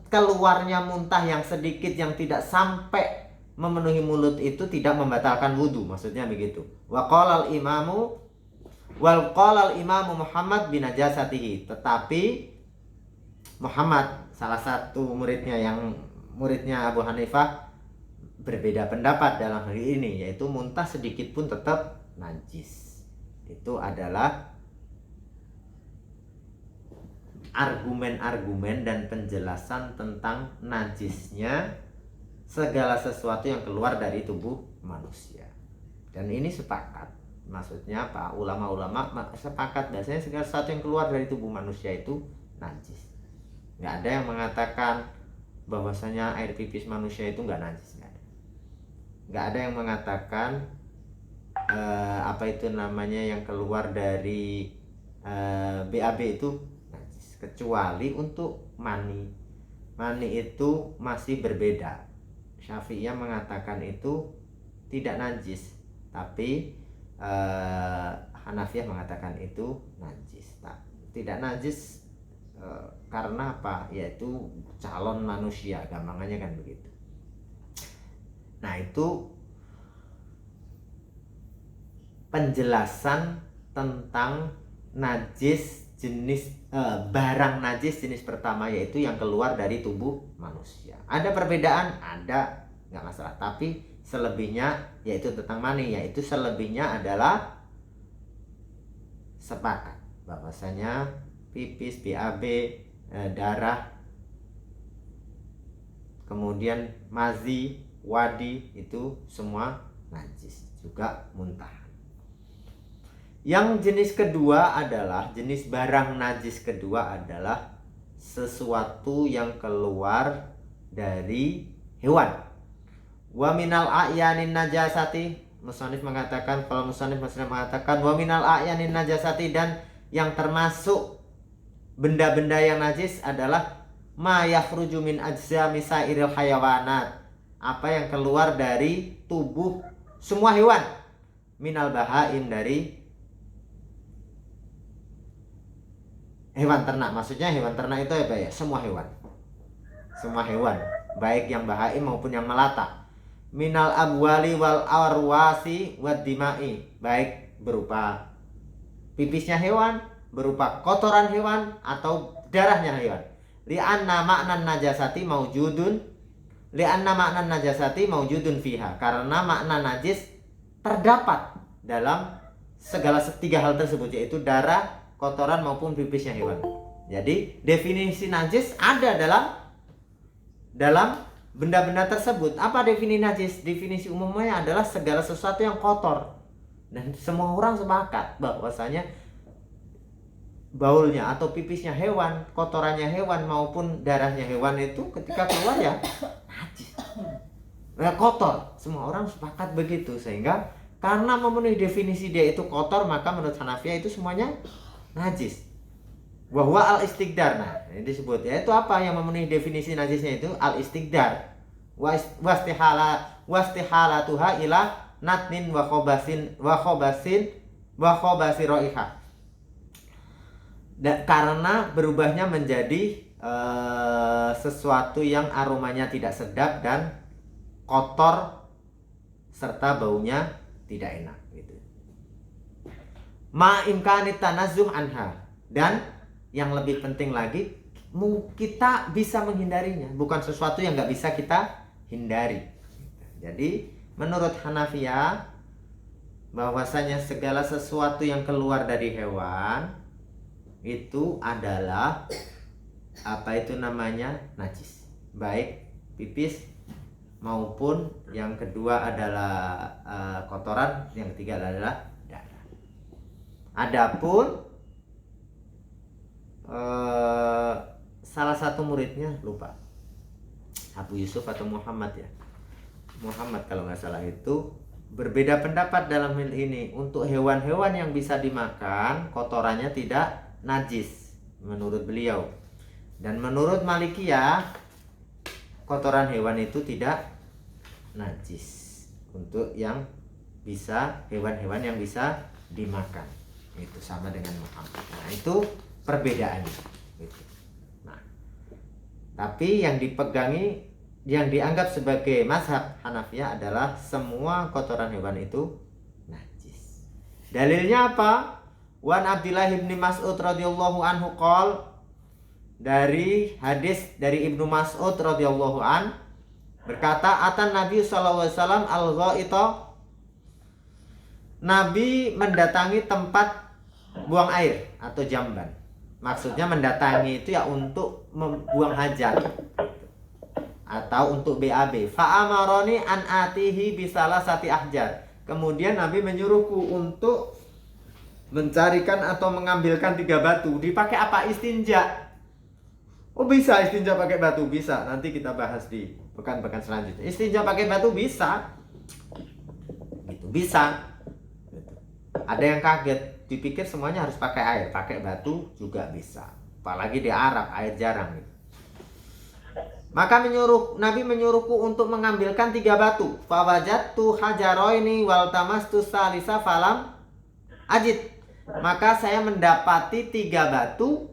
keluarnya muntah yang sedikit yang tidak sampai memenuhi mulut itu tidak membatalkan wudu, maksudnya begitu. Wa qala al-imamu Muhammad bin najasatihi, tetapi Muhammad, salah satu muridnya Abu Hanifah, berbeda pendapat dalam hal ini, yaitu muntah sedikit pun tetap najis. Itu adalah argumen-argumen dan penjelasan tentang najisnya segala sesuatu yang keluar dari tubuh manusia. Dan ini sepakat, maksudnya apa? Ulama-ulama sepakat bahasanya segala sesuatu yang keluar dari tubuh manusia itu najis. Nggak ada yang mengatakan bahwasanya air pipis manusia itu nggak najis, nggak ada yang mengatakan yang keluar dari BAB itu najis, kecuali untuk mani. Mani itu masih berbeda. Syafi'iyah mengatakan itu tidak najis, tapi Hanafiyah mengatakan itu najis. Tidak najis karena apa? Yaitu calon manusia, gampangannya kan begitu. Nah, itu penjelasan tentang najis jenis barang najis jenis pertama, yaitu yang keluar dari tubuh manusia. Ada perbedaan? Ada, nggak masalah. Tapi selebihnya yaitu tentang mani, yaitu selebihnya adalah sepakat bahwasanya pipis, BAB, darah, kemudian mazi, wadi, itu semua najis, juga muntahan. Yang jenis kedua adalah, jenis barang najis kedua adalah sesuatu yang keluar dari hewan. Wa minal a'yanin najasati, musannif mengatakan, kalau musannif mengatakan wa minal a'yanin najasati, dan yang termasuk benda-benda yang najis adalah ma yakhruju min ajzami sairil hayawanat, apa yang keluar dari tubuh semua hewan, minal bahaim, dari hewan ternak. Maksudnya hewan ternak itu apa ya? Semua hewan, baik yang bahaim maupun yang melata. Minal abwali wal arwasi wad dimai, baik berupa pipisnya hewan, berupa kotoran hewan, atau darahnya hewan. Li'anna maknan najasati maujudun fiha, karena makna najis terdapat dalam segala tiga hal tersebut, yaitu darah, kotoran maupun pipisnya hewan. Jadi definisi najis ada dalam benda-benda tersebut. Apa definisi najis? Definisi umumnya adalah segala sesuatu yang kotor. Dan semua orang sepakat bahwasanya baulnya atau pipisnya hewan, kotorannya hewan maupun darahnya hewan itu ketika keluar ya najis. Nah, kotor. Semua orang sepakat begitu, sehingga karena memenuhi definisi dia itu kotor, maka menurut Hanafiyah itu semuanya najis. Bahwa al-istiqdar, nah ini disebut, yaitu apa yang memenuhi definisi najisnya itu al-istiqdar wastihalatuha ila natnin wa khobasi ro'iha, karena berubahnya menjadi sesuatu yang aromanya tidak sedap dan kotor serta baunya tidak enak gitu. Ma imkanit tanazzum anha, dan yang lebih penting lagi kita bisa menghindarinya, bukan sesuatu yang nggak bisa kita hindari. Jadi menurut Hanafiyah bahwasanya segala sesuatu yang keluar dari hewan itu adalah najis, baik pipis maupun yang kedua adalah kotoran, yang ketiga adalah darah. Adapun salah satu muridnya, lupa Abu Yusuf atau Muhammad ya, Muhammad kalau nggak salah, itu berbeda pendapat dalam hal ini. Untuk hewan-hewan yang bisa dimakan, kotorannya tidak najis menurut beliau. Dan menurut Malikiyah, kotoran hewan itu tidak najis untuk yang bisa, hewan-hewan yang bisa dimakan. Itu sama dengan Muhammad. Nah, itu perbedaannya gitu. Nah, tapi yang dipegangi, yang dianggap sebagai mazhab Hanafiyah adalah semua kotoran hewan itu najis. Dalilnya apa? Wan Abdillah bin Mas'ud radhiyallahu anhu qol, dari hadis dari Ibnu Mas'ud radhiyallahu an berkata, atan Nabi sallallahu alaihi wasallam al-ghaita, Nabi mendatangi tempat buang air atau jamban. Maksudnya mendatangi itu ya untuk membuang hajat atau untuk BAB. Fa'amaroni an atihi bisalah sati ahjar. Kemudian Nabi menyuruhku untuk mencarikan atau mengambilkan 3 batu. Dipakai apa? Istinja. Oh, bisa istinja pakai batu? Bisa. Nanti kita bahas di pekan-pekan selanjutnya. Istinja pakai batu bisa. Gitu, bisa. Gitu. Ada yang kaget, dipikir semuanya harus pakai air, pakai batu juga bisa. Apalagi di Arab air jarang gitu. Maka Nabi menyuruhku untuk mengambilkan 3 batu. Fawajadtu hajaroini wal tamastu salisa falam ajid. Maka saya mendapati 3 batu,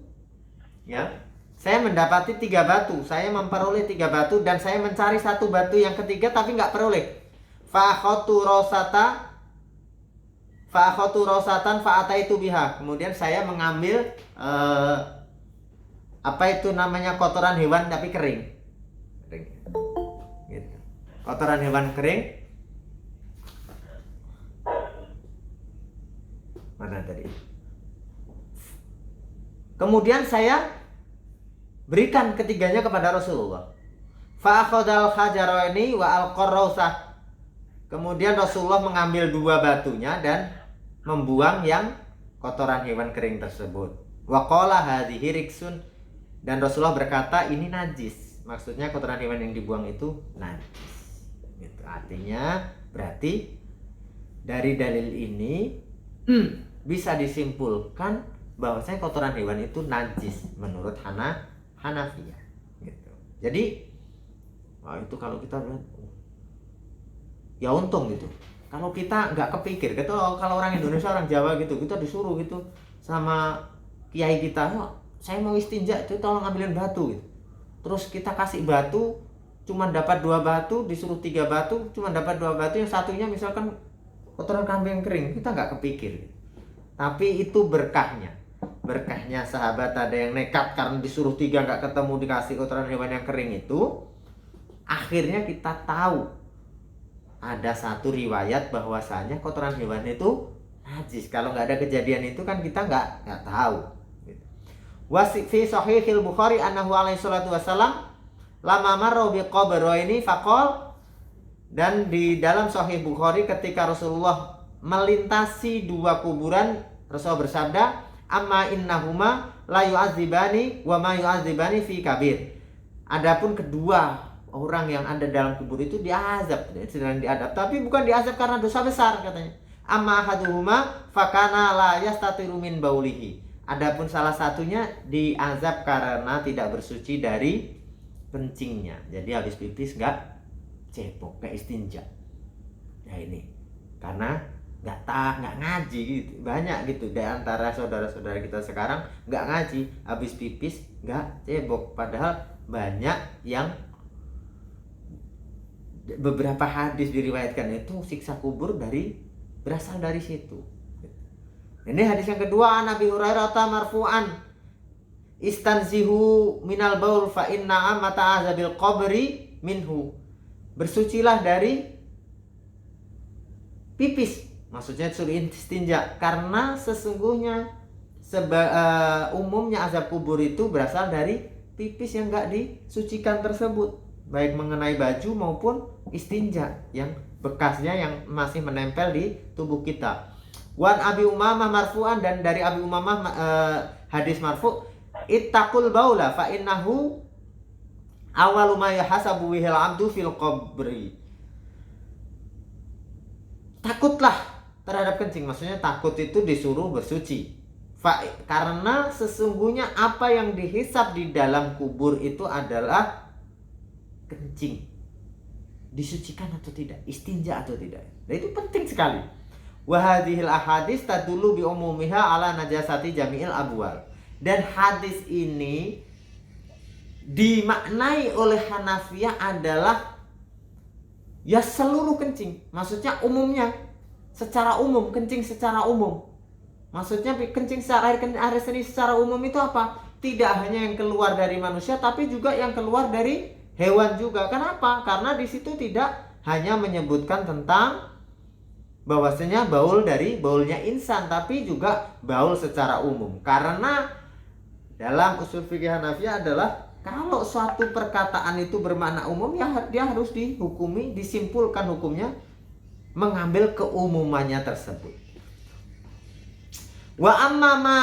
ya. Saya mendapati 3 batu. Saya memperoleh 3 batu dan saya mencari 1 batu yang ketiga tapi nggak peroleh. Fa'akhatu rosatan fa'ataitu biha. Kemudian saya mengambil kotoran hewan tapi kering. Gitu. Kotoran hewan kering. Mana tadi? Kemudian saya berikan ketiganya kepada Rasulullah. Fa'akhadal hajaraini wa al-qarrausah. Kemudian Rasulullah mengambil 2 batunya dan membuang yang kotoran hewan kering tersebut. Wa qala hadhihi riksun, dan Rasulullah berkata ini najis. Maksudnya kotoran hewan yang dibuang itu najis. Gitu. Artinya berarti dari dalil ini bisa disimpulkan bahwasanya kotoran hewan itu najis menurut Hanafiyah. Gitu. Jadi, itu kalau kita lihat, ya untung gitu. Kalau kita nggak kepikir, gitu, kalau orang Indonesia, orang Jawa gitu, kita disuruh gitu sama kiai kita, saya mau istinja, itu tolong ambilin batu gitu. Terus kita kasih batu, cuma dapat 2 batu, disuruh 3 batu, cuma dapat 2 batu, yang satunya misalkan kotoran kambing kering, kita nggak kepikir. Tapi itu berkahnya sahabat, ada yang nekat karena disuruh 3 nggak ketemu, dikasih kotoran hewan yang kering itu. Akhirnya kita tahu ada satu riwayat bahwasanya kotoran hewan itu najis. Kalau nggak ada kejadian itu kan kita nggak tahu. Fi sahihil Bukhari annahu alaihi salatu wasalam lama marra bi qabraini faqal, dan di dalam Sahih Bukhari ketika Rasulullah melintasi dua kuburan, Rasulullah bersabda, amma innahuma la yu'adzibani wa ma yu'adzibani fi kabir. Adapun kedua orang yang ada dalam kubur itu diazab, sedang diadab, tapi bukan diazab karena dosa besar katanya. Amma ahaduhuma fakana la yastatiru min baulihi. Adapun salah satunya diazab karena tidak bersuci dari kencingnya. Jadi habis pipis nggak cebok, nggak istinja. Ya ini karena nggak ngaji gitu. Banyak gitu di antara saudara-saudara kita sekarang nggak ngaji, habis pipis nggak cebok. Padahal banyak yang beberapa hadis diriwayatkan itu siksa kubur berasal dari situ. Ini hadis yang kedua, Nabi Hurairah marfu'an, istanzihu minal baul fa inna amata azabil qabri minhu. Bersucilah dari pipis, maksudnya suruh istinja, karena sesungguhnya umumnya azab kubur itu berasal dari pipis yang enggak disucikan tersebut, baik mengenai baju maupun istinja yang bekasnya yang masih menempel di tubuh kita. Wan Abi Umamah marfu'an, dan dari Abi Umamah hadis marfu', ittaqul baula fa innahu awalu ma yahasabu bihil abdu fil qabri. Takutlah terhadap kencing, maksudnya takut itu disuruh bersuci. Karena sesungguhnya apa yang dihisab di dalam kubur itu adalah kencing, disucikan atau tidak, istinja atau tidak. Nah itu penting sekali. Wa hadhil ahadits tadullu bi umumiha ala najasati jami'il abwal. Dan hadis ini dimaknai oleh Hanafiyah adalah ya seluruh kencing, maksudnya umumnya, secara umum, kencing secara umum. Maksudnya kencing secara air seni secara umum itu apa? Tidak hanya yang keluar dari manusia, tapi juga yang keluar dari hewan juga. Kenapa? Karena di situ tidak hanya menyebutkan tentang bahwasanya baulnya insan, tapi juga baul secara umum. Karena dalam usul fikih Hanafiyah adalah kalau suatu perkataan itu bermakna umum, ya dia harus dihukumi, disimpulkan hukumnya mengambil keumumannya tersebut. Wa amma ma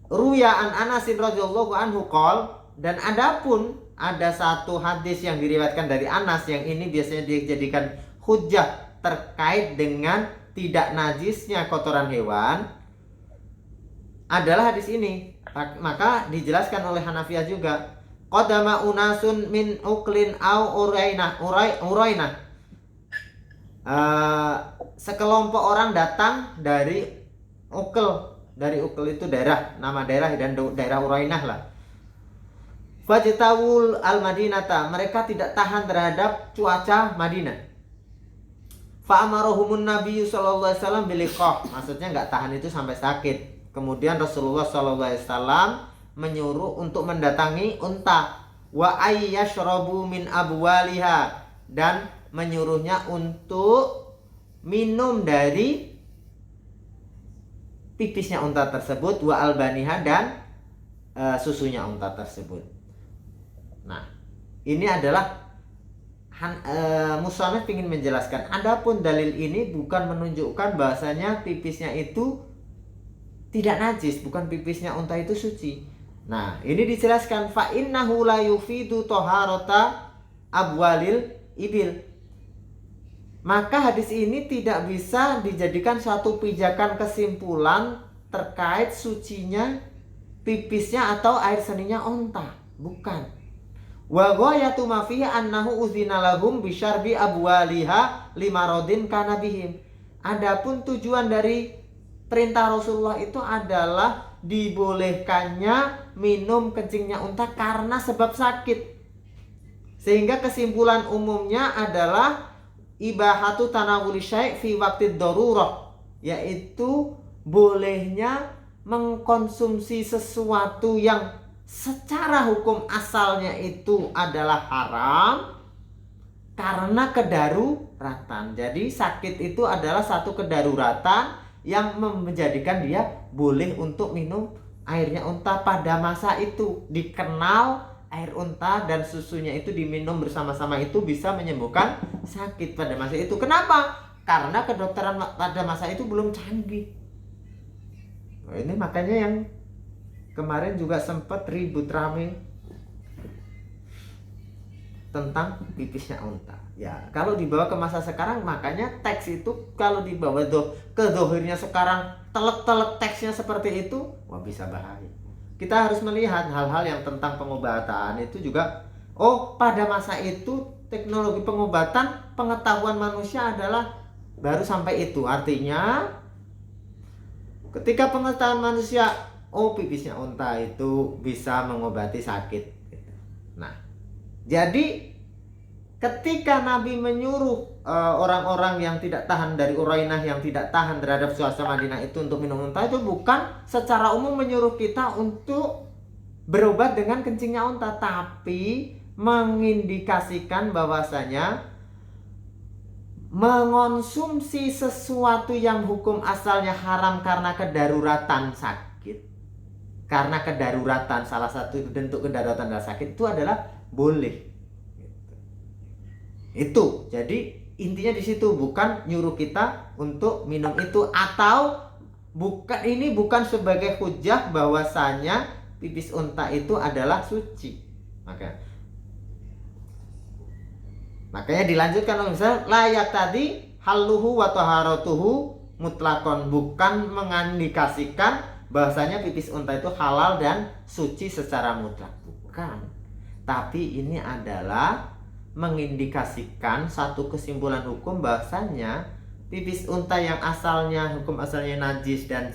ruya an Anas radhiyallahu anhu qol, dan adapun ada satu hadis yang diriwayatkan dari Anas yang ini biasanya dijadikan hujjah terkait dengan tidak najisnya kotoran hewan, adalah hadis ini. Maka dijelaskan oleh Hanafiyah juga, qadama unasun min uklin au urainah. Sekelompok orang datang dari Ukl itu daerah, nama daerah, dan daerah Urainah lah. Fajtawul al-Madinata, mereka tidak tahan terhadap cuaca Madinah. Fa'amarohumun Nabi sallallahu alaihi wasallam biliqah, maksudnya nggak tahan itu sampai sakit. Kemudian Rasulullah sallallahu alaihi wasallam menyuruh untuk mendatangi unta, wa ayyashrabu min abwaliha, dan menyuruhnya untuk minum dari pipisnya unta tersebut, wa albaniha, dan susunya unta tersebut. Nah, ini adalah musannaf ingin menjelaskan, adapun dalil ini bukan menunjukkan bahasanya pipisnya itu tidak najis, bukan pipisnya unta itu suci. Nah, ini dijelaskan, fa innahu la yufidu toharota abwalil ibil. Maka hadis ini tidak bisa dijadikan suatu pijakan kesimpulan terkait sucinya pipisnya atau air seninya unta, bukan. Wa ghayatu ma fihi annahu uzina lahum bi syarbi abwaliha limaradin kana bihim. Adapun tujuan dari perintah Rasulullah itu adalah dibolehkannya minum kencingnya unta karena sebab sakit. Sehingga kesimpulan umumnya adalah ibahatu tanawuli syai' fi waqtid darurah, yaitu bolehnya mengkonsumsi sesuatu yang secara hukum asalnya itu adalah haram karena kedaruratan. Jadi sakit itu adalah satu kedaruratan yang menjadikan dia boleh untuk minum airnya unta pada masa itu. Dikenal air unta dan susunya itu diminum bersama-sama itu bisa menyembuhkan sakit pada masa itu. Kenapa? Karena kedokteran pada masa itu belum canggih. Nah, ini makanya yang kemarin juga sempat ribut rame tentang pipisnya unta. Ya, kalau dibawa ke masa sekarang, makanya teks itu kalau dibawa ke dohirnya sekarang, telek-telek teksnya seperti itu, wah bisa bahaya. Kita harus melihat hal-hal yang tentang pengobatan itu juga. Oh, pada masa itu teknologi pengobatan, pengetahuan manusia adalah baru sampai itu. Artinya ketika pengetahuan manusia, oh pipisnya unta itu bisa mengobati sakit. Nah, jadi ketika Nabi menyuruh orang-orang yang tidak tahan dari Urainah, yang tidak tahan terhadap suasana Madinah itu untuk minum unta, itu bukan secara umum menyuruh kita untuk berobat dengan kencingnya unta, tapi mengindikasikan bahwasanya mengonsumsi sesuatu yang hukum asalnya haram karena kedaruratan sakit, karena kedaruratan, salah satu bentuk kedaruratan adalah sakit, itu adalah boleh. Itu jadi intinya di situ, bukan nyuruh kita untuk minum itu, atau bukan, ini bukan sebagai hujah bahwasanya pipis unta itu adalah suci. Makanya dilanjutkan misalnya layak tadi haluhu wa taharatuhu mutlakon, bukan mengindikasikan bahwasanya pipis unta itu halal dan suci secara mutlak, bukan, tapi ini adalah mengindikasikan satu kesimpulan hukum bahwasanya pipis unta yang asalnya hukum asalnya najis dan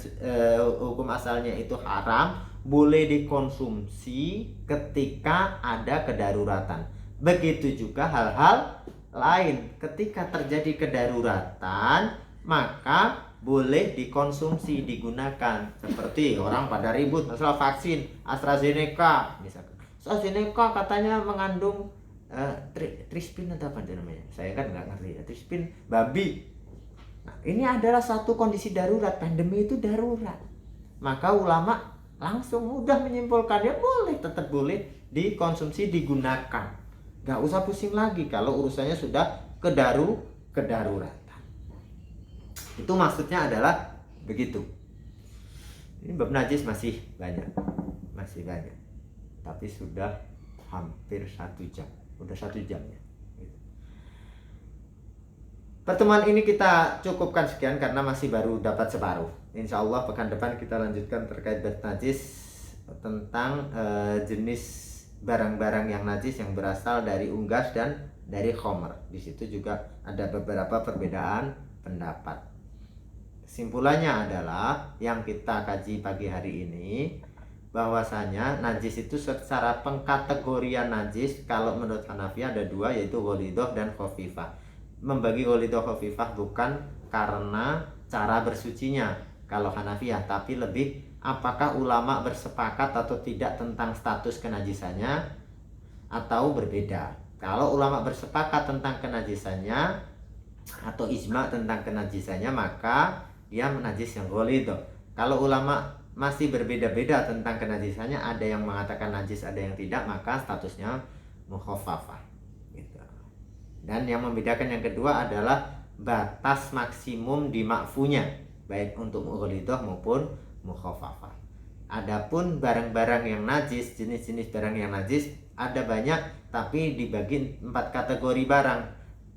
hukum asalnya itu haram boleh dikonsumsi ketika ada kedaruratan. Begitu juga hal-hal lain, ketika terjadi kedaruratan maka boleh dikonsumsi, digunakan. Seperti orang pada ribut masalah vaksin AstraZeneca misalkan. AstraZeneca katanya mengandung trispin atau apa namanya, saya kan nggak ngerti ya, trispin babi. Nah, ini adalah satu kondisi darurat, pandemi itu darurat, maka ulama langsung mudah menyimpulkan ya boleh, tetap boleh dikonsumsi, digunakan, nggak usah pusing lagi kalau urusannya sudah kedaruratan. Itu maksudnya adalah begitu. Ini bab najis masih banyak, tapi sudah hampir 1 jam. Udah 1 jam ya. Pertemuan ini kita cukupkan sekian karena masih baru dapat separuh. Insya Allah pekan depan kita lanjutkan terkait bab najis, tentang jenis barang-barang yang najis yang berasal dari unggas dan dari khomer. Di situ juga ada beberapa perbedaan pendapat. Kesimpulannya adalah yang kita kaji pagi hari ini, bahwasanya najis itu secara pengkategorian najis kalau menurut Hanafiyah ada 2, yaitu ghalidah dan khafifah. Membagi ghalidah khafifah bukan karena cara bersucinya kalau Hanafiyah, tapi lebih apakah ulama bersepakat atau tidak tentang status kenajisannya atau berbeda. Kalau ulama bersepakat tentang kenajisannya atau ijma tentang kenajisannya, maka dia najis yang ghalidah. Kalau ulama masih berbeda-beda tentang kenajisannya, ada yang mengatakan najis, ada yang tidak, maka statusnya mukhaffafah gitu. Dan yang membedakan yang kedua adalah batas maksimum di makfunya, baik untuk ghalidah maupun mukhaffafah. Adapun barang-barang yang najis, jenis-jenis barang yang najis ada banyak, tapi dibagi 4 kategori barang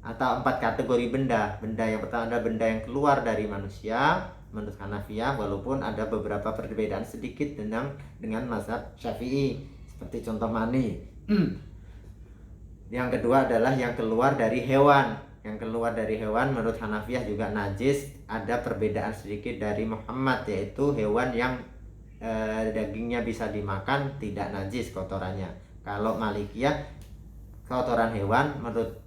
atau 4 kategori benda. Benda yang pertama adalah benda yang keluar dari manusia menurut Hanafiyah, walaupun ada beberapa perbedaan sedikit dengan mazhab Syafi'i, seperti contoh mani. Yang kedua adalah yang keluar dari hewan. Yang keluar dari hewan menurut Hanafiyah juga najis. Ada perbedaan sedikit dari Muhammad, yaitu hewan yang dagingnya bisa dimakan, tidak najis kotorannya. Kalau Malikiyah, kotoran hewan menurut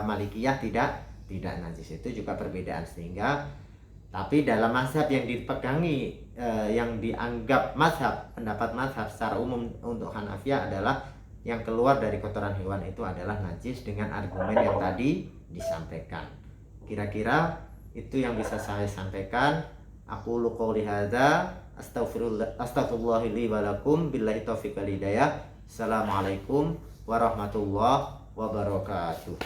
Malikiyah tidak najis. Itu juga perbedaan. Sehingga tapi dalam mazhab yang dipegangi, yang dianggap pendapat mazhab secara umum untuk Hanafiyah adalah yang keluar dari kotoran hewan itu adalah najis, dengan argumen yang tadi disampaikan. Kira-kira itu yang bisa saya sampaikan. Aku qouli hadza astaghfirullah li wa lakum billahi taufiq wal hidayah. Assalamualaikum warahmatullahi wabarakatuh.